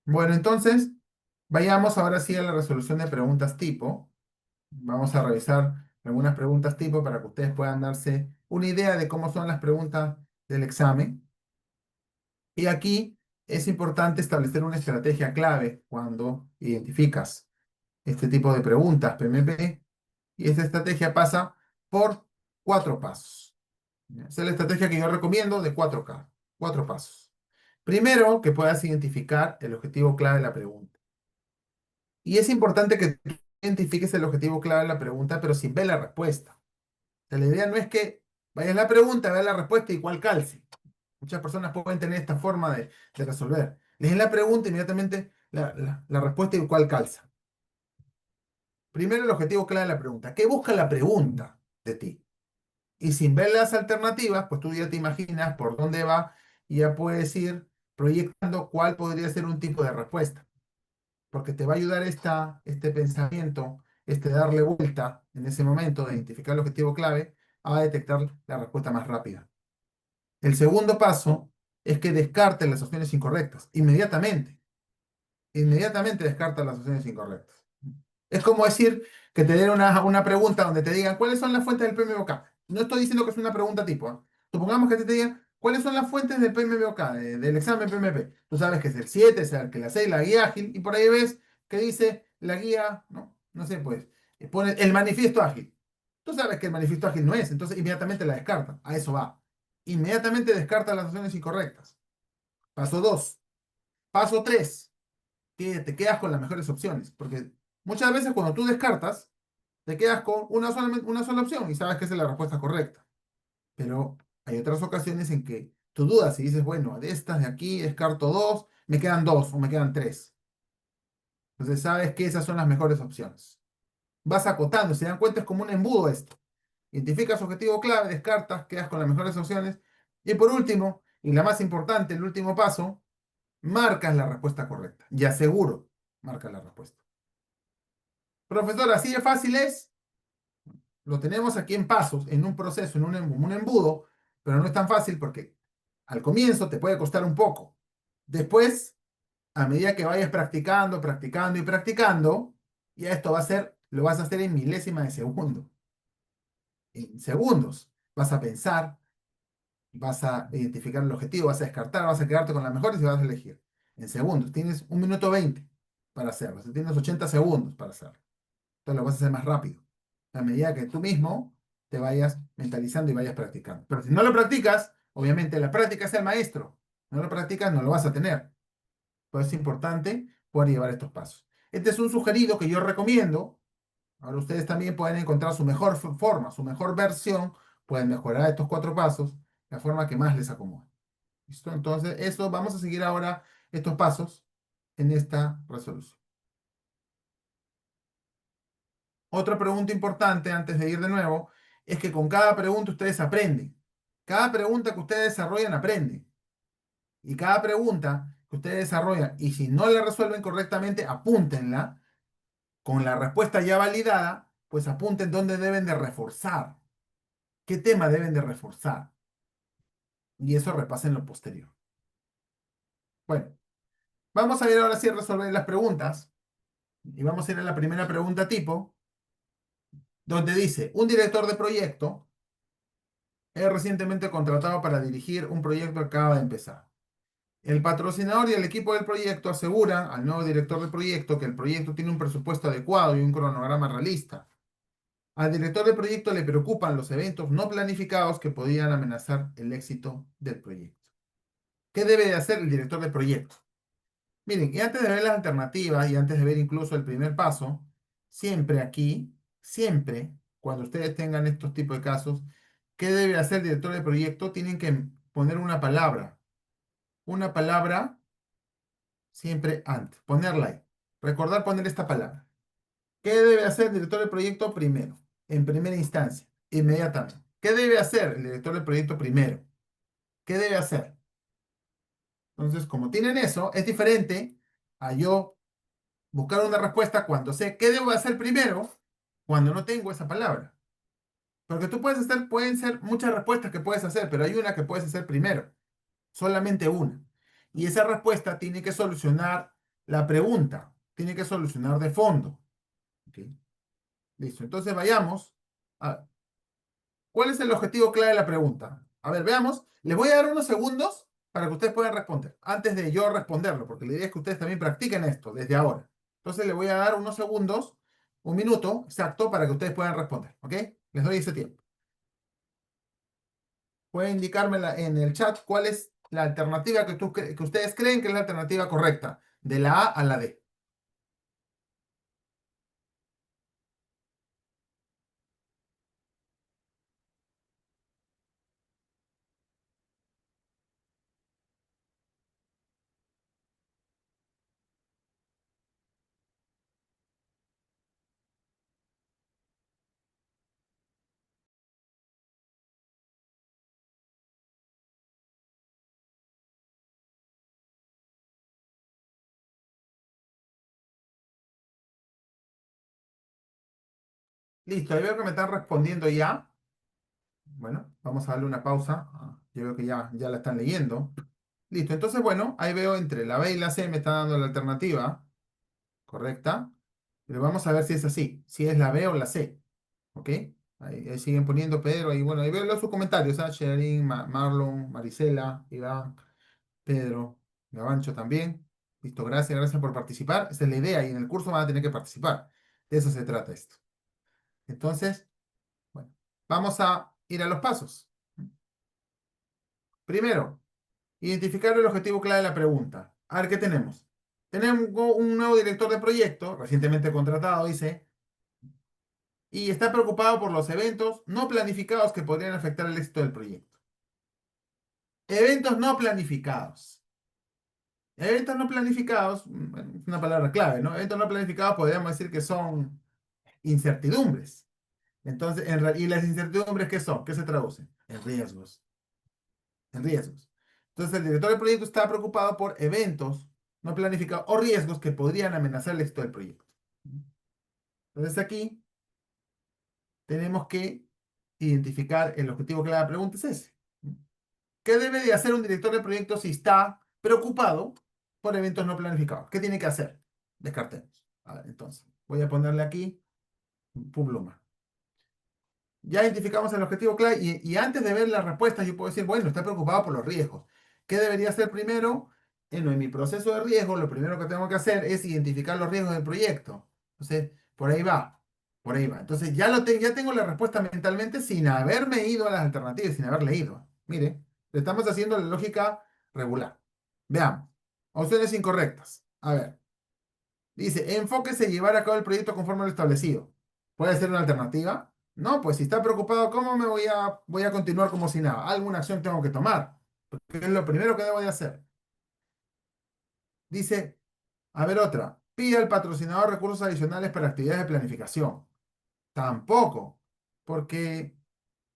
Speaker 3: Bueno, entonces, vayamos ahora sí a la resolución de preguntas tipo. Vamos a revisar algunas preguntas tipo para que ustedes puedan darse una idea de cómo son las preguntas del examen. Y aquí es importante establecer una estrategia clave cuando identificas este tipo de preguntas PMP. Y esta estrategia pasa por 4 pasos. Esa es la estrategia que yo recomiendo de 4K, 4 pasos. Primero, que puedas identificar el objetivo clave de la pregunta. Y es importante que tú identifiques el objetivo clave de la pregunta, pero sin ver la respuesta. O sea, la idea no es que vayas a la pregunta, veas la respuesta y cuál calce. Muchas personas pueden tener esta forma de resolver. Leen la pregunta, inmediatamente la respuesta y cuál calza. Primero, el objetivo clave de la pregunta. ¿Qué busca la pregunta de ti? Y sin ver las alternativas, pues tú ya te imaginas por dónde va y ya puedes ir proyectando cuál podría ser un tipo de respuesta. Porque te va a ayudar este pensamiento, darle vuelta en ese momento de identificar el objetivo clave a detectar la respuesta más rápida. El segundo paso es que descartes las opciones incorrectas, inmediatamente. Inmediatamente descarta las opciones incorrectas. Es como decir que te den una pregunta donde te digan cuáles son las fuentes del PMBOK. No estoy diciendo que es una pregunta tipo. Supongamos que te digan cuáles son las fuentes del PMBOK, del examen PMP. Tú sabes que es el 7, es el que la 6, la guía ágil, y por ahí ves que dice la guía, no sé, pues, pone el manifiesto ágil. Tú sabes que el manifiesto ágil no es, entonces inmediatamente la descarta. A eso va. Inmediatamente descarta las opciones incorrectas. Paso 2. Paso 3, que te quedas con las mejores opciones, porque muchas veces cuando tú descartas, te quedas con una sola opción y sabes que esa es la respuesta correcta. Pero hay otras ocasiones en que tú dudas y dices, bueno, de estas de aquí descarto dos, me quedan dos o me quedan tres. Entonces sabes que esas son las mejores opciones. Vas acotando, se dan cuenta, es como un embudo esto. Identificas objetivo clave, descartas, quedas con las mejores opciones. Y por último, y la más importante, el último paso, marcas la respuesta correcta. Y aseguro, marca la respuesta. Profesor, así de fácil es. Lo tenemos aquí en pasos, en un proceso, en un embudo, pero no es tan fácil porque al comienzo te puede costar un poco. Después, a medida que vayas practicando, practicando y practicando, ya esto va a ser, lo vas a hacer en milésimas de segundo. En segundos. Vas a pensar, vas a identificar el objetivo, vas a descartar, vas a quedarte con las mejores y vas a elegir. En segundos. Tienes 1 minuto 20 para hacerlo. O sea, tienes 80 segundos para hacerlo. Entonces lo vas a hacer más rápido. A medida que tú mismo te vayas mentalizando y vayas practicando. Pero si no lo practicas, obviamente la práctica es el maestro. No lo practicas, no lo vas a tener. Pues es importante poder llevar estos pasos. Este es un sugerido que yo recomiendo. Ahora ustedes también pueden encontrar su mejor forma, su mejor versión. Pueden mejorar estos 4 pasos, la forma que más les acomode. ¿Listo? Entonces, eso vamos a seguir ahora estos pasos en esta resolución. Otra pregunta importante antes de ir de nuevo es que con cada pregunta ustedes aprenden. Cada pregunta que ustedes desarrollan aprenden. Y cada pregunta que ustedes desarrollan, y si no la resuelven correctamente, apúntenla. Con la respuesta ya validada, pues apunten dónde deben de reforzar. ¿Qué tema deben de reforzar? Y eso repasen lo posterior. Bueno, vamos a ir ahora sí a resolver las preguntas. Y vamos a ir a la primera pregunta tipo, donde dice, un director de proyecto es recientemente contratado para dirigir un proyecto que acaba de empezar. El patrocinador y el equipo del proyecto aseguran al nuevo director de proyecto que el proyecto tiene un presupuesto adecuado y un cronograma realista. Al director de proyecto le preocupan los eventos no planificados que podrían amenazar el éxito del proyecto. ¿Qué debe de hacer el director de proyecto? Miren, y antes de ver las alternativas y antes de ver incluso el primer paso, siempre aquí, siempre, cuando ustedes tengan estos tipos de casos, ¿qué debe hacer el director de proyecto? Tienen que poner una palabra siempre antes, ponerla ahí. Recordar poner esta palabra. ¿Qué debe hacer el director del proyecto primero? En primera instancia, inmediatamente. ¿Qué debe hacer el director del proyecto primero? ¿Qué debe hacer? Entonces, como tienen eso, es diferente a yo buscar una respuesta cuando sé qué debo hacer primero, cuando no tengo esa palabra. Porque tú puedes hacer, pueden ser muchas respuestas que puedes hacer, pero hay una que puedes hacer primero, solamente una. Y esa respuesta tiene que solucionar la pregunta, tiene que solucionar de fondo. ¿Ok? Listo, entonces vayamos a ¿cuál es el objetivo clave de la pregunta? A ver, veamos. Les voy a dar unos segundos para que ustedes puedan responder, antes de yo responderlo, porque la idea es que ustedes también practiquen esto desde ahora. Entonces les voy a dar unos segundos, 1 minuto exacto, para que ustedes puedan responder, ¿ok? Les doy ese tiempo. Pueden indicarme en el chat cuál es la alternativa que ustedes creen que es la alternativa correcta, de la A a la D. Listo, ahí veo que me están respondiendo ya. Bueno, vamos a darle una pausa. Yo veo que ya la están leyendo. Listo, entonces bueno, ahí veo entre la B y la C me está dando la alternativa correcta. Pero vamos a ver si es así, si es la B o la C. ¿Ok? Ahí siguen poniendo Pedro, ahí bueno, ahí veo sus comentarios, ¿ah? Sherin, Marlon, Marisela, Iván, Pedro, Gavancho también. Listo, gracias por participar. Esa es la idea y en el curso van a tener que participar. De eso se trata esto. Entonces, bueno, vamos a ir a los pasos. Primero, identificar el objetivo clave de la pregunta. A ver, ¿qué tenemos? Tenemos un nuevo director de proyecto, recientemente contratado, dice, y está preocupado por los eventos no planificados que podrían afectar el éxito del proyecto. Eventos no planificados. Eventos no planificados, bueno, es una palabra clave, ¿no? Eventos no planificados podríamos decir que son incertidumbres. Entonces, ¿y las incertidumbres qué son? ¿Qué se traducen? En riesgos. En riesgos. Entonces, el director del proyecto está preocupado por eventos no planificados o riesgos que podrían amenazar el éxito del proyecto. Entonces aquí tenemos que identificar el objetivo clave de la pregunta es ese. ¿Qué debe de hacer un director de proyecto si está preocupado por eventos no planificados? ¿Qué tiene que hacer? Descartemos. A ver, entonces, voy a ponerle aquí pluma. Ya identificamos el objetivo clave y antes de ver las respuestas yo puedo decir, bueno, está preocupado por los riesgos. ¿Qué debería hacer primero? En mi proceso de riesgo, lo primero que tengo que hacer es identificar los riesgos del proyecto. Entonces, por ahí va, por ahí va. Entonces, ya tengo la respuesta mentalmente sin haberme ido a las alternativas, sin haber leído. Mire, le estamos haciendo la lógica regular. Veamos. Opciones incorrectas. A ver. Dice, enfóquese en llevar a cabo el proyecto conforme a lo establecido. ¿Puede ser una alternativa? No, pues si está preocupado, ¿cómo voy a continuar como si nada? Alguna acción tengo que tomar, porque es lo primero que debo de hacer. Dice, a ver otra, pide al patrocinador recursos adicionales para actividades de planificación. Tampoco, porque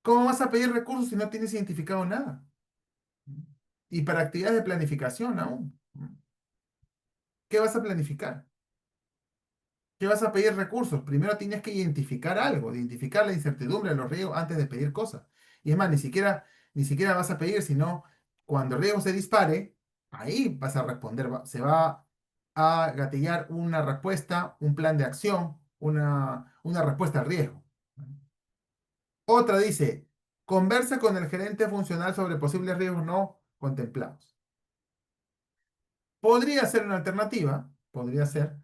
Speaker 3: ¿cómo vas a pedir recursos si no tienes identificado nada? Y para actividades de planificación aún. ¿Qué vas a planificar? ¿Qué vas a pedir recursos? Primero tienes que identificar algo, identificar la incertidumbre de los riesgos antes de pedir cosas. Y es más, ni siquiera vas a pedir, sino cuando el riesgo se dispare, ahí vas a responder. Se va a gatillar una respuesta, un plan de acción, una respuesta al riesgo. Otra dice, conversa con el gerente funcional sobre posibles riesgos no contemplados. Podría ser una alternativa, podría ser.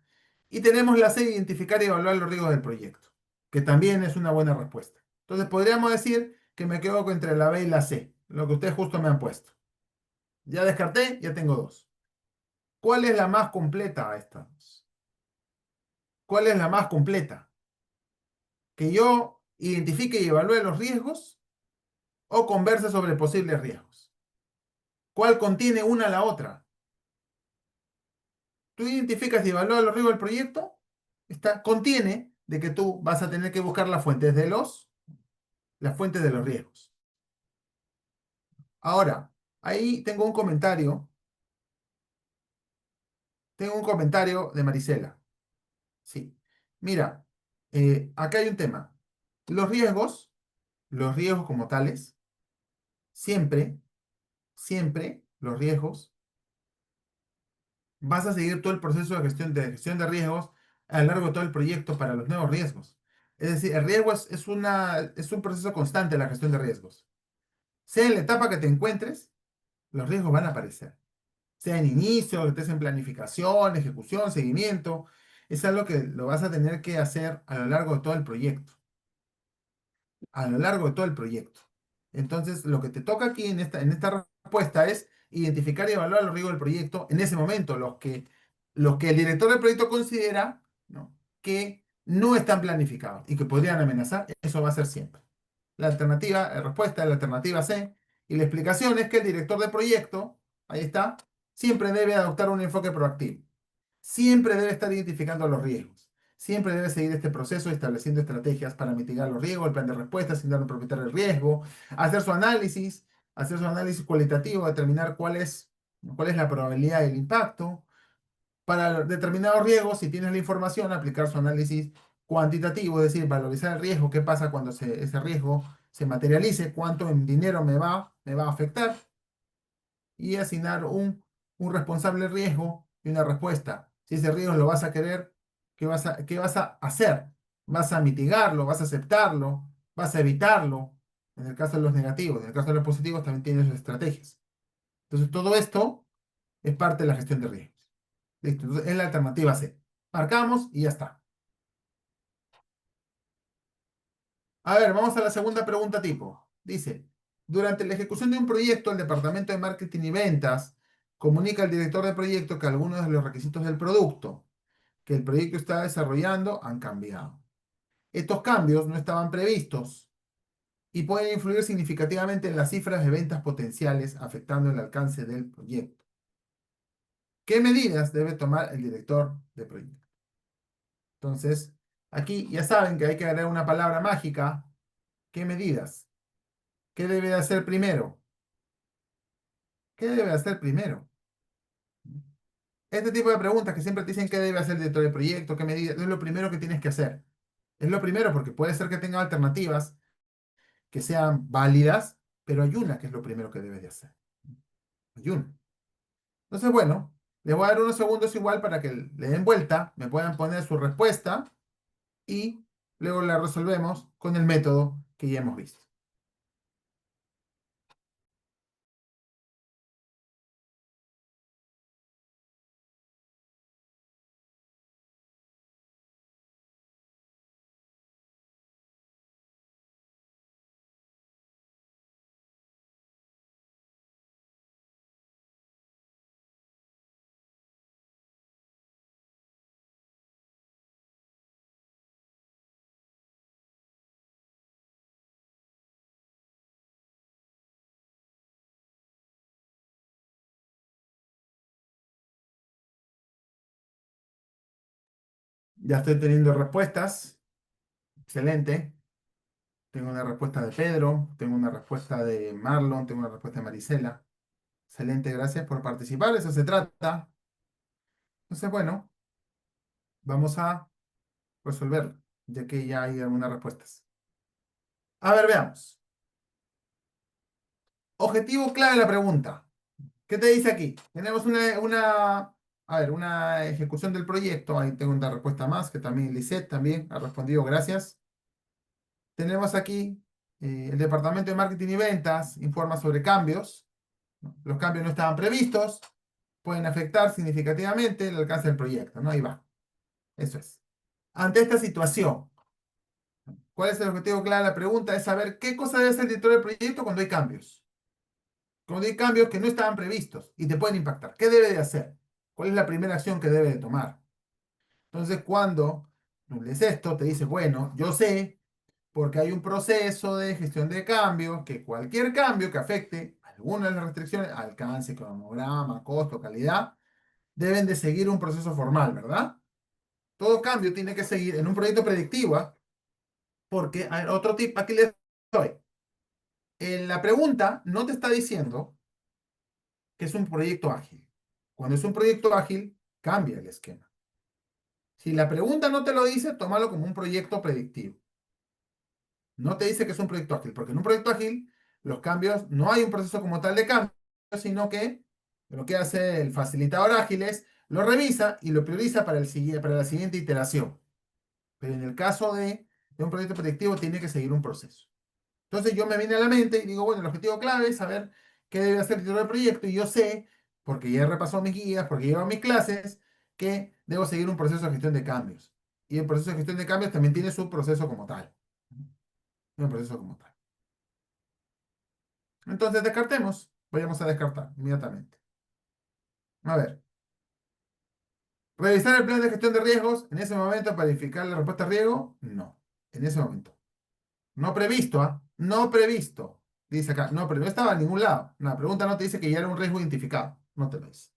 Speaker 3: Y tenemos la C, identificar y evaluar los riesgos del proyecto, que también es una buena respuesta. Entonces podríamos decir que me quedo entre la B y la C, lo que ustedes justo me han puesto. Ya descarté, ya tengo dos. ¿Cuál es la más completa a estas? ¿Cuál es la más completa? ¿Que yo identifique y evalúe los riesgos o converse sobre posibles riesgos? ¿Cuál contiene una a la otra? Tú identificas y evalúas los riesgos del proyecto, contiene de que tú vas a tener que buscar las fuentes de los riesgos. Ahora, ahí tengo un comentario de Marisela. Sí, mira, acá hay un tema. Los riesgos como tales, siempre, siempre, los riesgos, vas a seguir todo el proceso de gestión de riesgos a lo largo de todo el proyecto para los nuevos riesgos. Es decir, el riesgo es un proceso constante la gestión de riesgos. Sea en la etapa que te encuentres, los riesgos van a aparecer. Sea en inicio, que estés en planificación, ejecución, seguimiento. Es algo que lo vas a tener que hacer a lo largo de todo el proyecto. A lo largo de todo el proyecto. Entonces, lo que te toca aquí en esta respuesta es identificar y evaluar los riesgos del proyecto en ese momento, los que el director del proyecto considera, ¿no?, que no están planificados y que podrían amenazar. Eso va a ser siempre. La respuesta es la alternativa C. Y la explicación es que el director de proyecto, ahí está, siempre debe adoptar un enfoque proactivo. Siempre debe estar identificando los riesgos. Siempre debe seguir este proceso estableciendo estrategias para mitigar los riesgos, el plan de respuesta, asignar un propietario el riesgo, hacer su análisis cualitativo, determinar cuál es la probabilidad del impacto. Para determinados riesgos, si tienes la información, aplicar su análisis cuantitativo, es decir, valorizar el riesgo, qué pasa cuando ese riesgo se materialice, cuánto en dinero me va a afectar, y asignar un responsable riesgo y una respuesta. Si ese riesgo lo vas a querer, ¿qué vas a hacer? ¿Vas a mitigarlo? ¿Vas a aceptarlo? ¿Vas a evitarlo? En el caso de los negativos, en el caso de los positivos también tienes sus estrategias. Entonces, todo esto es parte de la gestión de riesgos. Listo, entonces es la alternativa C. Marcamos y ya está. A ver, vamos a la segunda pregunta tipo. Dice, durante la ejecución de un proyecto, el departamento de marketing y ventas comunica al director de proyecto que algunos de los requisitos del producto que el proyecto está desarrollando han cambiado. Estos cambios no estaban previstos y pueden influir significativamente en las cifras de ventas potenciales, afectando el alcance del proyecto. ¿Qué medidas debe tomar el director de proyecto? Entonces, aquí ya saben que hay que agregar una palabra mágica. ¿Qué medidas? ¿Qué debe de hacer primero? ¿Qué debe hacer primero? Este tipo de preguntas que siempre te dicen qué debe hacer el director del proyecto, qué medidas, es lo primero que tienes que hacer. Es lo primero porque puede ser que tenga alternativas que sean válidas, pero hay una que es lo primero que debes de hacer. Hay una. Entonces, bueno, les voy a dar unos segundos igual para que le den vuelta, me puedan poner su respuesta y luego la resolvemos con el método que ya hemos visto. Ya estoy teniendo respuestas. Excelente. Tengo una respuesta de Pedro, tengo una respuesta de Marlon, tengo una respuesta de Marisela. Excelente, gracias por participar, eso se trata. Entonces, bueno, vamos a resolverlo, ya que ya hay algunas respuestas. A ver, veamos. Objetivo clave de la pregunta. ¿Qué te dice aquí? Tenemos a ver, una ejecución del proyecto. Ahí tengo una respuesta más, que también Lisette también ha respondido, gracias. Tenemos aquí el Departamento de Marketing y Ventas informa sobre cambios. ¿No? Los cambios no estaban previstos, pueden afectar significativamente el alcance del proyecto, ¿no? Ahí va. Eso es. Ante esta situación, ¿cuál es el objetivo clave de la pregunta? Es saber qué cosa debe hacer el director del proyecto cuando hay cambios. Cuando hay cambios que no estaban previstos y te pueden impactar. ¿Qué debe de hacer? ¿Cuál es la primera acción que debe de tomar? Entonces, cuando lees esto, te dice, bueno, yo sé, porque hay un proceso de gestión de cambio, que cualquier cambio que afecte alguna de las restricciones, alcance, cronograma, costo, calidad, deben de seguir un proceso formal, ¿verdad? Todo cambio tiene que seguir en un proyecto predictivo, ¿ah? Porque hay otro tip, aquí les doy. En la pregunta no te está diciendo que es un proyecto ágil. Cuando es un proyecto ágil, cambia el esquema. Si la pregunta no te lo dice, tómalo como un proyecto predictivo. No te dice que es un proyecto ágil, porque en un proyecto ágil los cambios, no hay un proceso como tal de cambio, sino que lo que hace el facilitador ágil es lo revisa y lo prioriza para la siguiente iteración. Pero en el caso de un proyecto predictivo tiene que seguir un proceso. Entonces yo me viene a la mente y digo, bueno, el objetivo clave es saber qué debe hacer el titular del proyecto y yo sé, porque ya he repasado mis guías, porque llevo mis clases, que debo seguir un proceso de gestión de cambios. Y el proceso de gestión de cambios también tiene su proceso como tal. Un proceso como tal. Entonces descartemos. Vayamos a descartar inmediatamente. A ver. ¿Revisar el plan de gestión de riesgos en ese momento para verificar la respuesta a riesgo? No. En ese momento. No previsto, ¿ah? No previsto. Dice acá, no, pero no estaba en ningún lado. La pregunta no te dice que ya era un riesgo identificado. No te lo dice.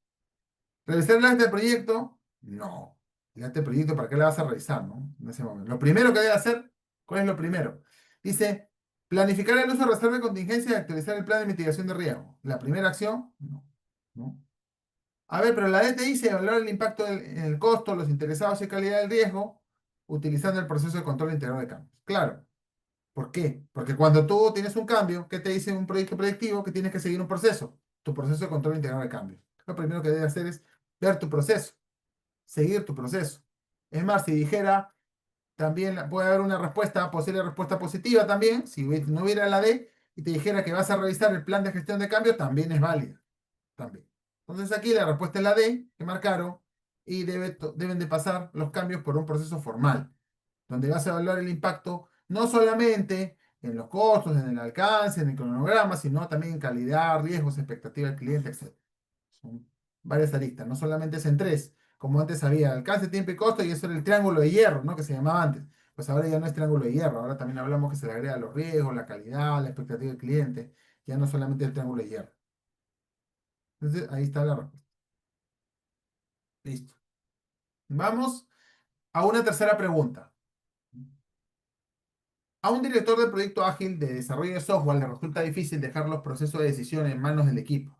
Speaker 3: ¿Revisar el acta de proyecto? No. El acta de proyecto, ¿para qué la vas a revisar, no? En ese momento. Lo primero que debe hacer, ¿cuál es lo primero? Dice, planificar el uso de reserva de contingencia y actualizar el plan de mitigación de riesgo. ¿La primera acción? No. No. A ver, pero la D te dice evaluar el impacto en el costo, los interesados y calidad del riesgo, utilizando el proceso de control integral de cambios. Claro. ¿Por qué? Porque cuando tú tienes un cambio, ¿qué te dice un proyecto predictivo? Que tienes que seguir un proceso, tu proceso de control integral de cambios. Lo primero que debes hacer es ver tu proceso, seguir tu proceso. Es más, si dijera, también puede haber una respuesta, posible respuesta positiva también, si no hubiera la D y te dijera que vas a revisar el plan de gestión de cambios, también es válida. También. Entonces aquí la respuesta es la D, que marcaron, y deben de pasar los cambios por un proceso formal donde vas a evaluar el impacto no solamente en los costos, en el alcance, en el cronograma, sino también en calidad, riesgos, expectativa del cliente, etc. Son varias aristas, no solamente es en tres, como antes había alcance, tiempo y costo, y eso era el triángulo de hierro, ¿no? Que se llamaba antes. Pues ahora ya no es triángulo de hierro, ahora también hablamos que se le agrega los riesgos, la calidad, la expectativa del cliente, ya no solamente el triángulo de hierro. Entonces, ahí está la respuesta. Listo. Vamos a una tercera pregunta. A un director de proyecto ágil de desarrollo de software le resulta difícil dejar los procesos de decisión en manos del equipo.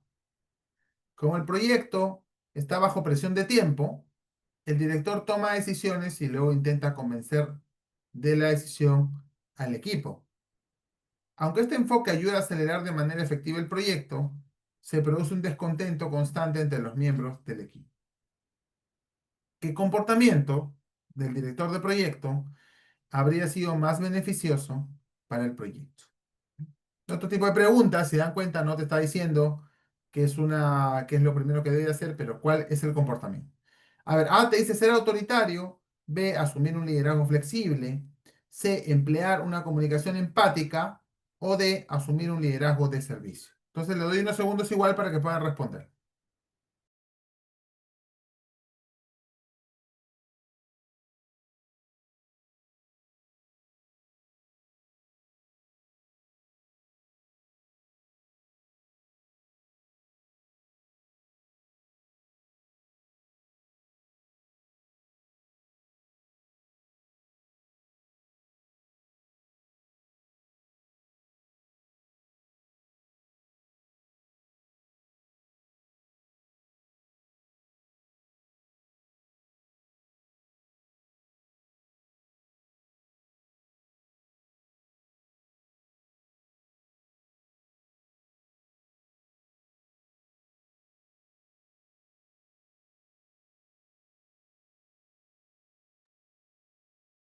Speaker 3: Como el proyecto está bajo presión de tiempo, el director toma decisiones y luego intenta convencer de la decisión al equipo. Aunque este enfoque ayuda a acelerar de manera efectiva el proyecto, se produce un descontento constante entre los miembros del equipo. ¿Qué comportamiento del director de proyecto habría sido más beneficioso para el proyecto? Otro tipo de preguntas, si dan cuenta, no te está diciendo qué es lo primero que debe hacer, pero cuál es el comportamiento. A ver, A te dice ser autoritario, B, asumir un liderazgo flexible, C, emplear una comunicación empática o D, asumir un liderazgo de servicio. Entonces le doy unos segundos igual para que puedan responder.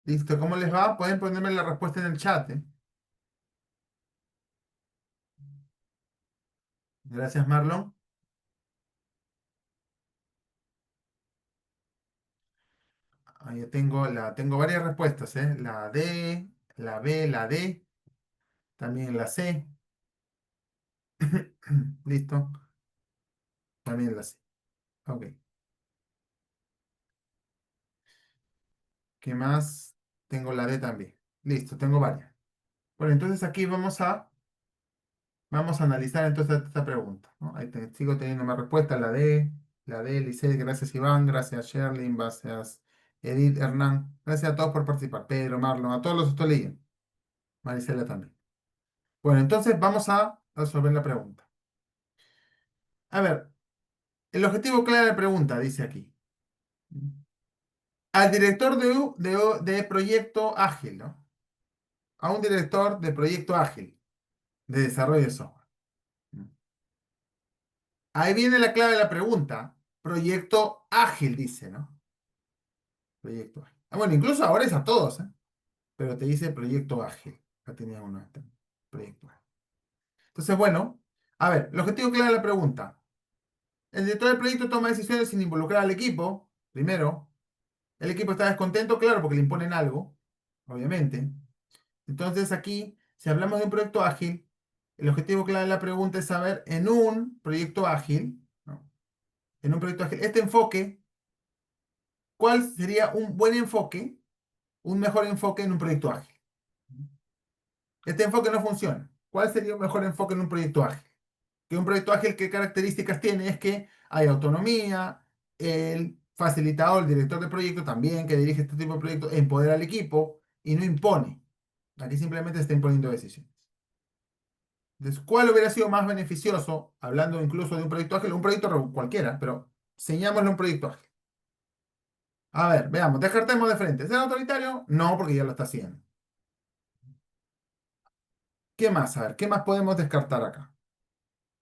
Speaker 3: Listo, ¿cómo les va? Pueden ponerme la respuesta en el chat, ¿eh? Gracias, Marlon. Ahí tengo varias respuestas, ¿eh? La D, la B, la D, también la C. Listo, también la C. Ok. ¿Qué más? Tengo la D también. Listo, tengo varias. Bueno, entonces aquí vamos a analizar entonces esta pregunta, ¿no? Sigo teniendo más respuestas. La D, Lisset, gracias Iván, gracias Sherlyn, gracias Edith, Hernán. Gracias a todos por participar. Pedro, Marlon, a todos los estoy leyendo. Marisela también. Bueno, entonces vamos a resolver la pregunta. A ver, el objetivo clave de la pregunta dice aquí. Al director de proyecto ágil, ¿no? A un director de proyecto ágil de desarrollo de software. Ahí viene la clave de la pregunta. Proyecto ágil, dice, ¿no? Proyecto ágil. Ah, bueno, incluso ahora es a todos, ¿eh? Pero te dice proyecto ágil. Ya tenía uno. Proyecto ágil. Entonces, bueno, a ver, el objetivo clave de la pregunta. El director del proyecto toma decisiones sin involucrar al equipo. Primero, el equipo está descontento, claro, porque le imponen algo, obviamente. Entonces, aquí, si hablamos de un proyecto ágil, el objetivo clave de la pregunta es saber en un proyecto ágil, ¿no? En un proyecto ágil, este enfoque, ¿cuál sería un buen enfoque, un mejor enfoque en un proyecto ágil? Este enfoque no funciona. ¿Cuál sería un mejor enfoque en un proyecto ágil? Que un proyecto ágil, ¿qué características tiene? Es que hay autonomía, el facilitador, el director de proyecto también que dirige este tipo de proyectos, empodera al equipo y no impone. Aquí simplemente está imponiendo decisiones. Entonces, ¿cuál hubiera sido más beneficioso, hablando incluso de un proyecto ágil, un proyecto cualquiera, pero señámosle un proyecto ágil? A ver, veamos, descartemos de frente. ¿Ser autoritario? No, porque ya lo está haciendo. ¿Qué más? A ver, ¿qué más podemos descartar acá?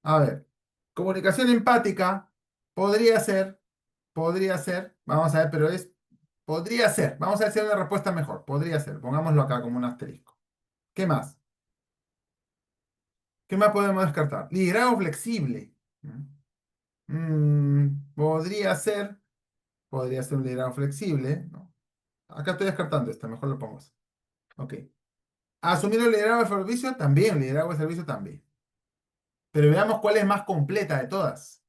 Speaker 3: A ver, comunicación empática podría ser, vamos a ver, podría ser, vamos a decir una respuesta mejor, podría ser, pongámoslo acá como un asterisco. ¿Qué más? ¿Qué más podemos descartar? Liderazgo flexible. Podría ser un liderazgo flexible, ¿no? Acá estoy descartando esta, mejor lo pongo así. Ok. Asumir el liderazgo de servicio, también, liderazgo de servicio también. Pero veamos cuál es más completa de todas.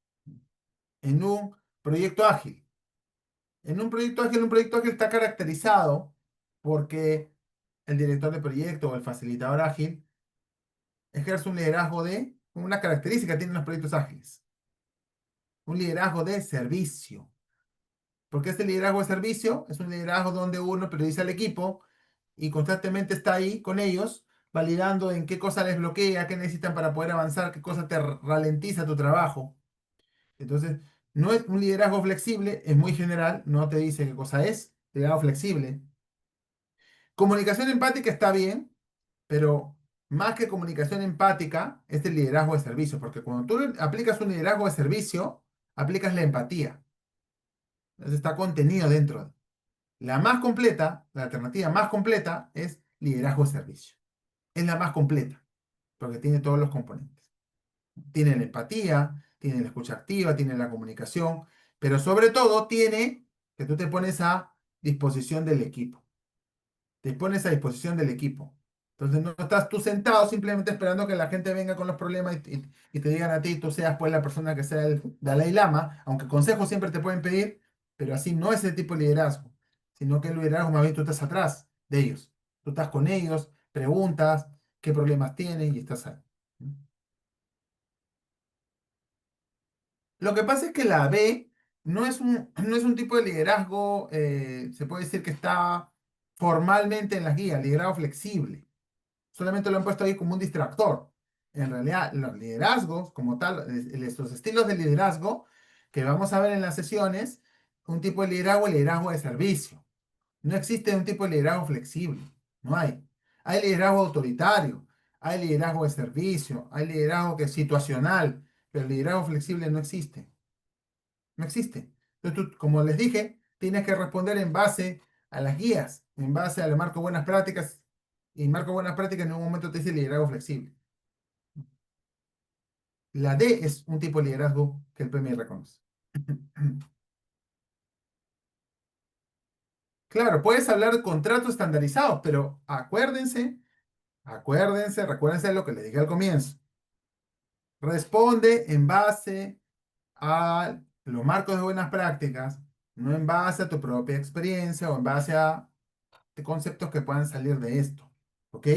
Speaker 3: En un proyecto ágil. Un proyecto ágil está caracterizado porque el director de proyecto o el facilitador ágil ejerce un liderazgo una característica tienen los proyectos ágiles, un liderazgo de servicio. Porque este liderazgo de servicio es un liderazgo donde uno prioriza al equipo y constantemente está ahí con ellos, validando en qué cosa les bloquea, qué necesitan para poder avanzar, qué cosa te ralentiza tu trabajo. Entonces, No es un liderazgo flexible, es muy general, no te dice qué cosa es. Liderazgo flexible. Comunicación empática está bien, pero más que comunicación empática, es el liderazgo de servicio, porque cuando tú aplicas un liderazgo de servicio, aplicas la empatía. Entonces está contenido dentro. La más completa, la alternativa más completa es liderazgo de servicio. Es la más completa, porque tiene todos los componentes. Tiene la empatía, tiene la escucha activa, tiene la comunicación, pero sobre todo tiene que tú te pones a disposición del equipo. Te pones a disposición del equipo. Entonces no estás tú sentado simplemente esperando que la gente venga con los problemas y te digan a ti, tú seas pues la persona que sea el Dalai Lama, aunque consejos siempre te pueden pedir, pero así no es ese tipo de liderazgo, sino que el liderazgo más bien tú estás atrás de ellos. Tú estás con ellos, preguntas qué problemas tienen y estás ahí. Lo que pasa es que la B no es un tipo de liderazgo, se puede decir que está formalmente en las guías, liderazgo flexible. Solamente lo han puesto ahí como un distractor. En realidad, los liderazgos, como tal, estos estilos de liderazgo que vamos a ver en las sesiones, un tipo de liderazgo, el liderazgo de servicio. No existe un tipo de liderazgo flexible. No hay. Hay liderazgo autoritario, hay liderazgo de servicio, hay liderazgo que es situacional, pero el liderazgo flexible no existe. No existe. Entonces tú, como les dije, tienes que responder en base a las guías, en base al marco buenas prácticas. Y marco buenas prácticas en un momento te dice liderazgo flexible. La D es un tipo de liderazgo que el PMI reconoce. Claro, puedes hablar de contratos estandarizados, pero recuérdense de lo que les dije al comienzo. Responde en base a los marcos de buenas prácticas, no en base a tu propia experiencia o en base a conceptos que puedan salir de esto. ¿Ok?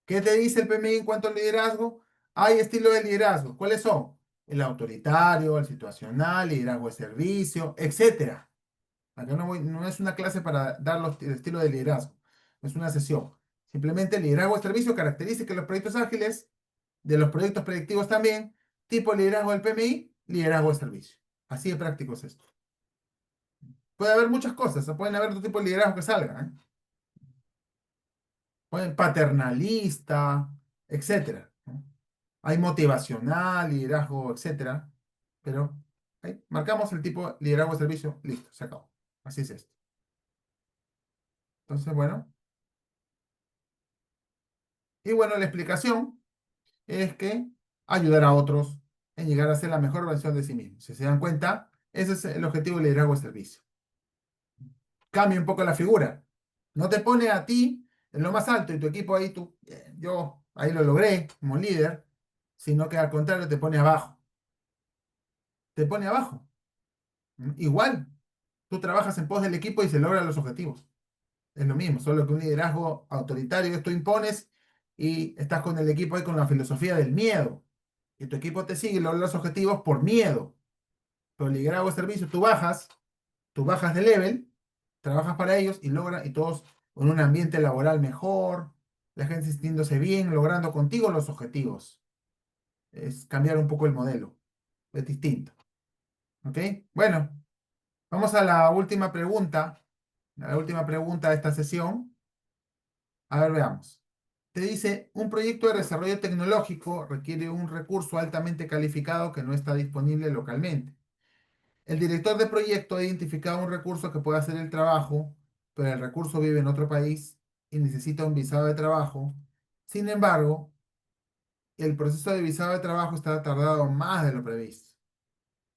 Speaker 3: ¿Qué te dice el PMI en cuanto al liderazgo? Hay estilos de liderazgo. ¿Cuáles son? El autoritario, el situacional, liderazgo de servicio, etcétera. Acá no es una clase para dar el estilo de liderazgo. No es una sesión. Simplemente el liderazgo de servicio, características de los proyectos ágiles, de los proyectos predictivos también, tipo de liderazgo del PMI, liderazgo de servicio. Así de práctico es esto. Puede haber muchas cosas, pueden haber otro tipo de liderazgo que salgan, ¿eh? Paternalista, etcétera, ¿no? Hay motivacional, liderazgo, etcétera, pero ahí marcamos el tipo de liderazgo de servicio, listo, se acabó. Así es esto. Entonces, bueno, y bueno, la explicación es que ayudar a otros en llegar a ser la mejor versión de sí mismo. Si se dan cuenta, ese es el objetivo del liderazgo de servicio. Cambia un poco la figura. No te pone a ti en lo más alto y tu equipo ahí, yo ahí lo logré como líder, sino que al contrario te pone abajo. Te pone abajo. Igual, tú trabajas en pos del equipo y se logran los objetivos. Es lo mismo, solo que un liderazgo autoritario es tú impones y estás con el equipo ahí con la filosofía del miedo. Y tu equipo te sigue y logra los objetivos por miedo. Pero el liderazgo de servicio, tú bajas de level, trabajas para ellos y todos con un ambiente laboral mejor, la gente sintiéndose bien, logrando contigo los objetivos. Es cambiar un poco el modelo. Es distinto. ¿Ok? Bueno, vamos a la última pregunta. La última pregunta de esta sesión. A ver, veamos. Te dice, un proyecto de desarrollo tecnológico requiere un recurso altamente calificado que no está disponible localmente. El director de proyecto ha identificado un recurso que puede hacer el trabajo, pero el recurso vive en otro país y necesita un visado de trabajo. Sin embargo, el proceso de visado de trabajo está tardado más de lo previsto.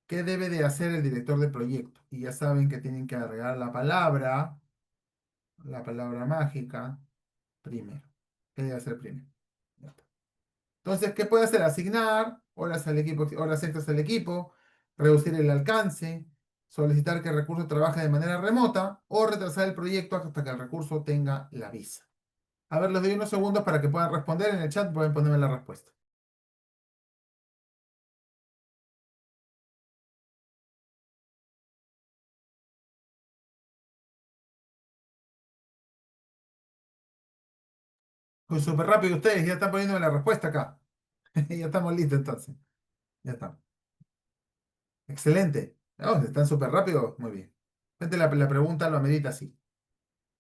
Speaker 3: ¿Qué debe de hacer el director de proyecto? Y ya saben que tienen que agregar la palabra mágica, primero. ¿Qué debe hacer primero? Ya está. Entonces, ¿qué puede hacer? Asignar horas al equipo, horas extras al equipo, reducir el alcance, solicitar que el recurso trabaje de manera remota o retrasar el proyecto hasta que el recurso tenga la visa. A ver, les doy unos segundos para que puedan responder en el chat, pueden ponerme la respuesta. Pues súper rápido ustedes, ya están poniéndome la respuesta acá. Ya estamos listos entonces. Ya estamos. Excelente. Oh, están súper rápido. Muy bien. La pregunta lo amerita así.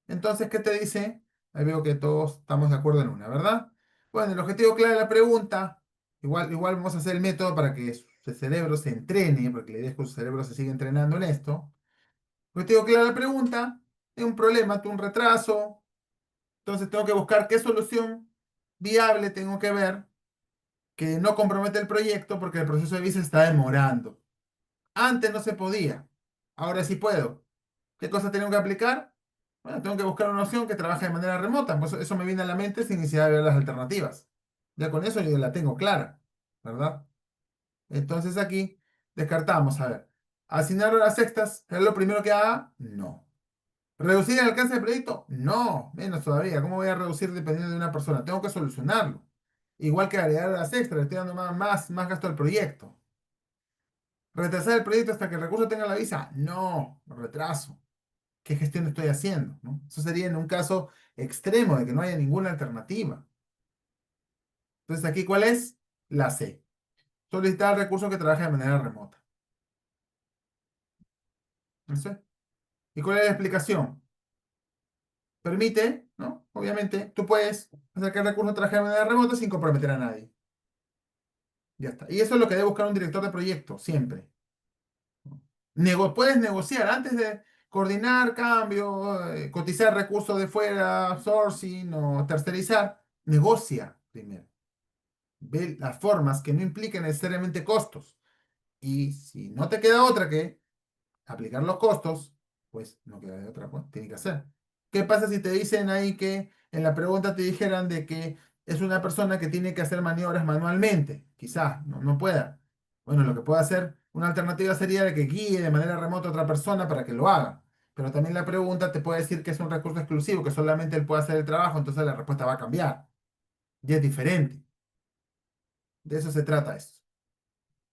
Speaker 3: Entonces, ¿qué te dice? Ahí veo que todos estamos de acuerdo en una, ¿verdad? Bueno, el objetivo clave de la pregunta, igual vamos a hacer el método para que su cerebro se entrene, porque la idea es que su cerebro se siga entrenando en esto. El objetivo clave de la pregunta es un problema, tuve un retraso, entonces tengo que buscar qué solución viable tengo que ver que no compromete el proyecto porque el proceso de visa está demorando. Antes no se podía, ahora sí puedo. ¿Qué cosa tengo que aplicar? Bueno, tengo que buscar una opción que trabaje de manera remota. Pues eso me viene a la mente sin necesidad de ver las alternativas. Ya con eso yo la tengo clara, ¿verdad? Entonces aquí descartamos, a ver, asignar horas extras, ¿es lo primero que haga? No. ¿Reducir el alcance del proyecto? No, menos todavía. ¿Cómo voy a reducir dependiendo de una persona? Tengo que solucionarlo. Igual que agregar horas extras, le estoy dando más gasto al proyecto. ¿Retrasar el proyecto hasta que el recurso tenga la visa? No, lo retraso. ¿Qué gestión estoy haciendo? ¿No? Eso sería en un caso extremo de que no haya ninguna alternativa. Entonces, aquí, ¿cuál es? La C. Solicitar el recurso que trabaje de manera remota. ¿Eso es? ¿Y cuál es la explicación? Permite, ¿no? Obviamente, tú puedes hacer que el recurso trabaje de manera remota sin comprometer a nadie. Ya está. Y eso es lo que debe buscar un director de proyecto, siempre. Puedes negociar antes de coordinar cambio, cotizar recursos de fuera, sourcing o tercerizar. Negocia primero. Ve las formas que no impliquen necesariamente costos. Y si no te queda otra que aplicar los costos, pues no queda de otra, pues tiene que hacer. ¿Qué pasa si te dicen ahí que en la pregunta te dijeran de que es una persona que tiene que hacer maniobras manualmente? Quizás no pueda. Bueno, lo que puede hacer, una alternativa sería de que guíe de manera remota a otra persona para que lo haga. Pero también la pregunta te puede decir que es un recurso exclusivo, que solamente él puede hacer el trabajo, entonces la respuesta va a cambiar. Y es diferente. De eso se trata esto.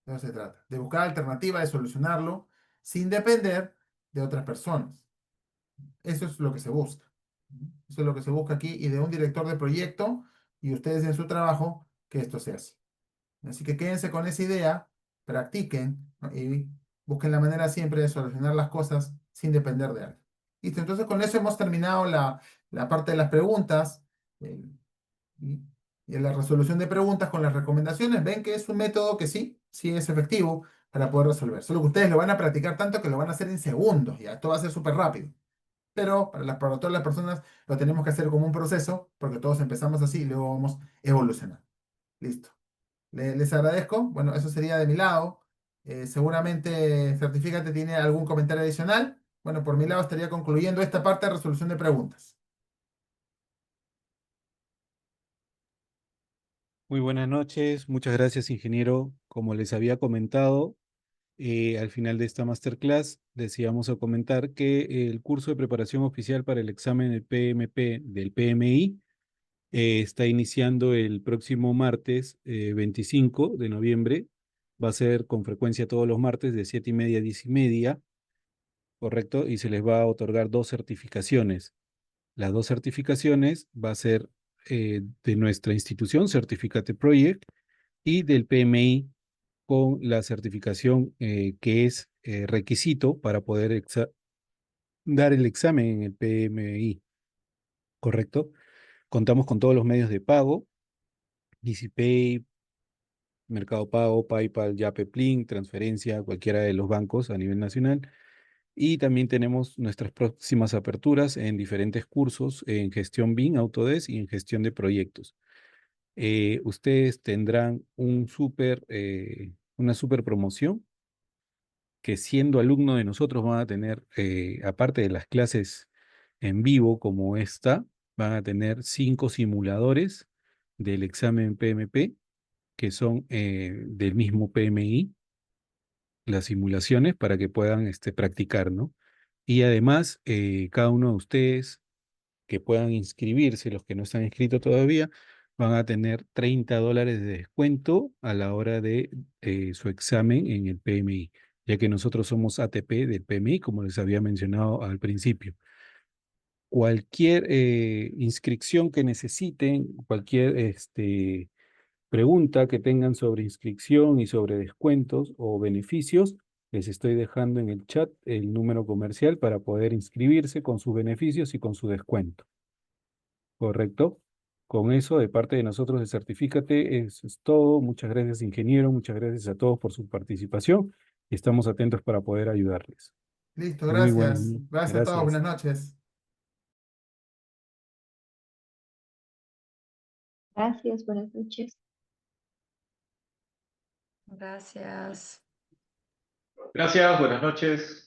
Speaker 3: De eso se trata. De buscar alternativas, de solucionarlo sin depender de otras personas. Eso es lo que se busca. Eso es lo que se busca aquí y de un director de proyecto y ustedes en su trabajo que esto se hace. Así que quédense con esa idea, practiquen, ¿no? Y busquen la manera siempre de solucionar las cosas sin depender de alguien. Listo, entonces con eso hemos terminado la parte de las preguntas y, y en la resolución de preguntas con las recomendaciones. Ven que es un método que sí es efectivo para poder resolver. Solo que ustedes lo van a practicar tanto que lo van a hacer en segundos. Ya, esto va a ser súper rápido. Pero para todas las personas lo tenemos que hacer como un proceso, porque todos empezamos así y luego vamos evolucionando. Listo. Les agradezco. Bueno, eso sería de mi lado. Seguramente Certifícate tiene algún comentario adicional. Bueno, por mi lado estaría concluyendo esta parte de resolución de preguntas.
Speaker 1: Muy buenas noches, muchas gracias, ingeniero. Como les había comentado, al final de esta masterclass, deseamos a comentar que el curso de preparación oficial para el examen del PMP del PMI está iniciando el próximo martes 25 de noviembre. Va a ser con frecuencia todos los martes de 7:30 a 10:30, ¿correcto? Y se les va a otorgar dos certificaciones. Las dos certificaciones va a ser de nuestra institución, Certificate Project, y del PMI con la certificación que es requisito para poder dar el examen en el PMI, ¿correcto? Contamos con todos los medios de pago, EasyPay, Mercado Pago, PayPal, Yape, Plink, transferencia, cualquiera de los bancos a nivel nacional. Y también tenemos nuestras próximas aperturas en diferentes cursos en gestión BIM, Autodesk y en gestión de proyectos. Ustedes tendrán una super promoción que siendo alumno de nosotros van a tener, aparte de las clases en vivo como esta, van a tener 5 simuladores del examen PMP, que son del mismo PMI, las simulaciones para que puedan practicar, ¿no? Y además, cada uno de ustedes que puedan inscribirse, los que no están inscritos todavía, van a tener $30 de descuento a la hora de su examen en el PMI, ya que nosotros somos ATP del PMI, como les había mencionado al principio. Cualquier inscripción que necesiten, cualquier pregunta que tengan sobre inscripción y sobre descuentos o beneficios, Les estoy dejando en el chat el número comercial para poder inscribirse con sus beneficios y con su descuento. ¿Correcto? Con eso, de parte de nosotros de Certifícate, eso es todo. Muchas gracias, ingeniero. Muchas gracias a todos por su participación y estamos atentos para poder ayudarles.
Speaker 3: Listo,
Speaker 1: Muy buenas
Speaker 3: gracias.
Speaker 1: noches.
Speaker 3: Gracias a todos,
Speaker 1: Gracias.
Speaker 3: buenas noches.
Speaker 4: Gracias, buenas noches.
Speaker 5: Gracias.
Speaker 6: Gracias, buenas noches.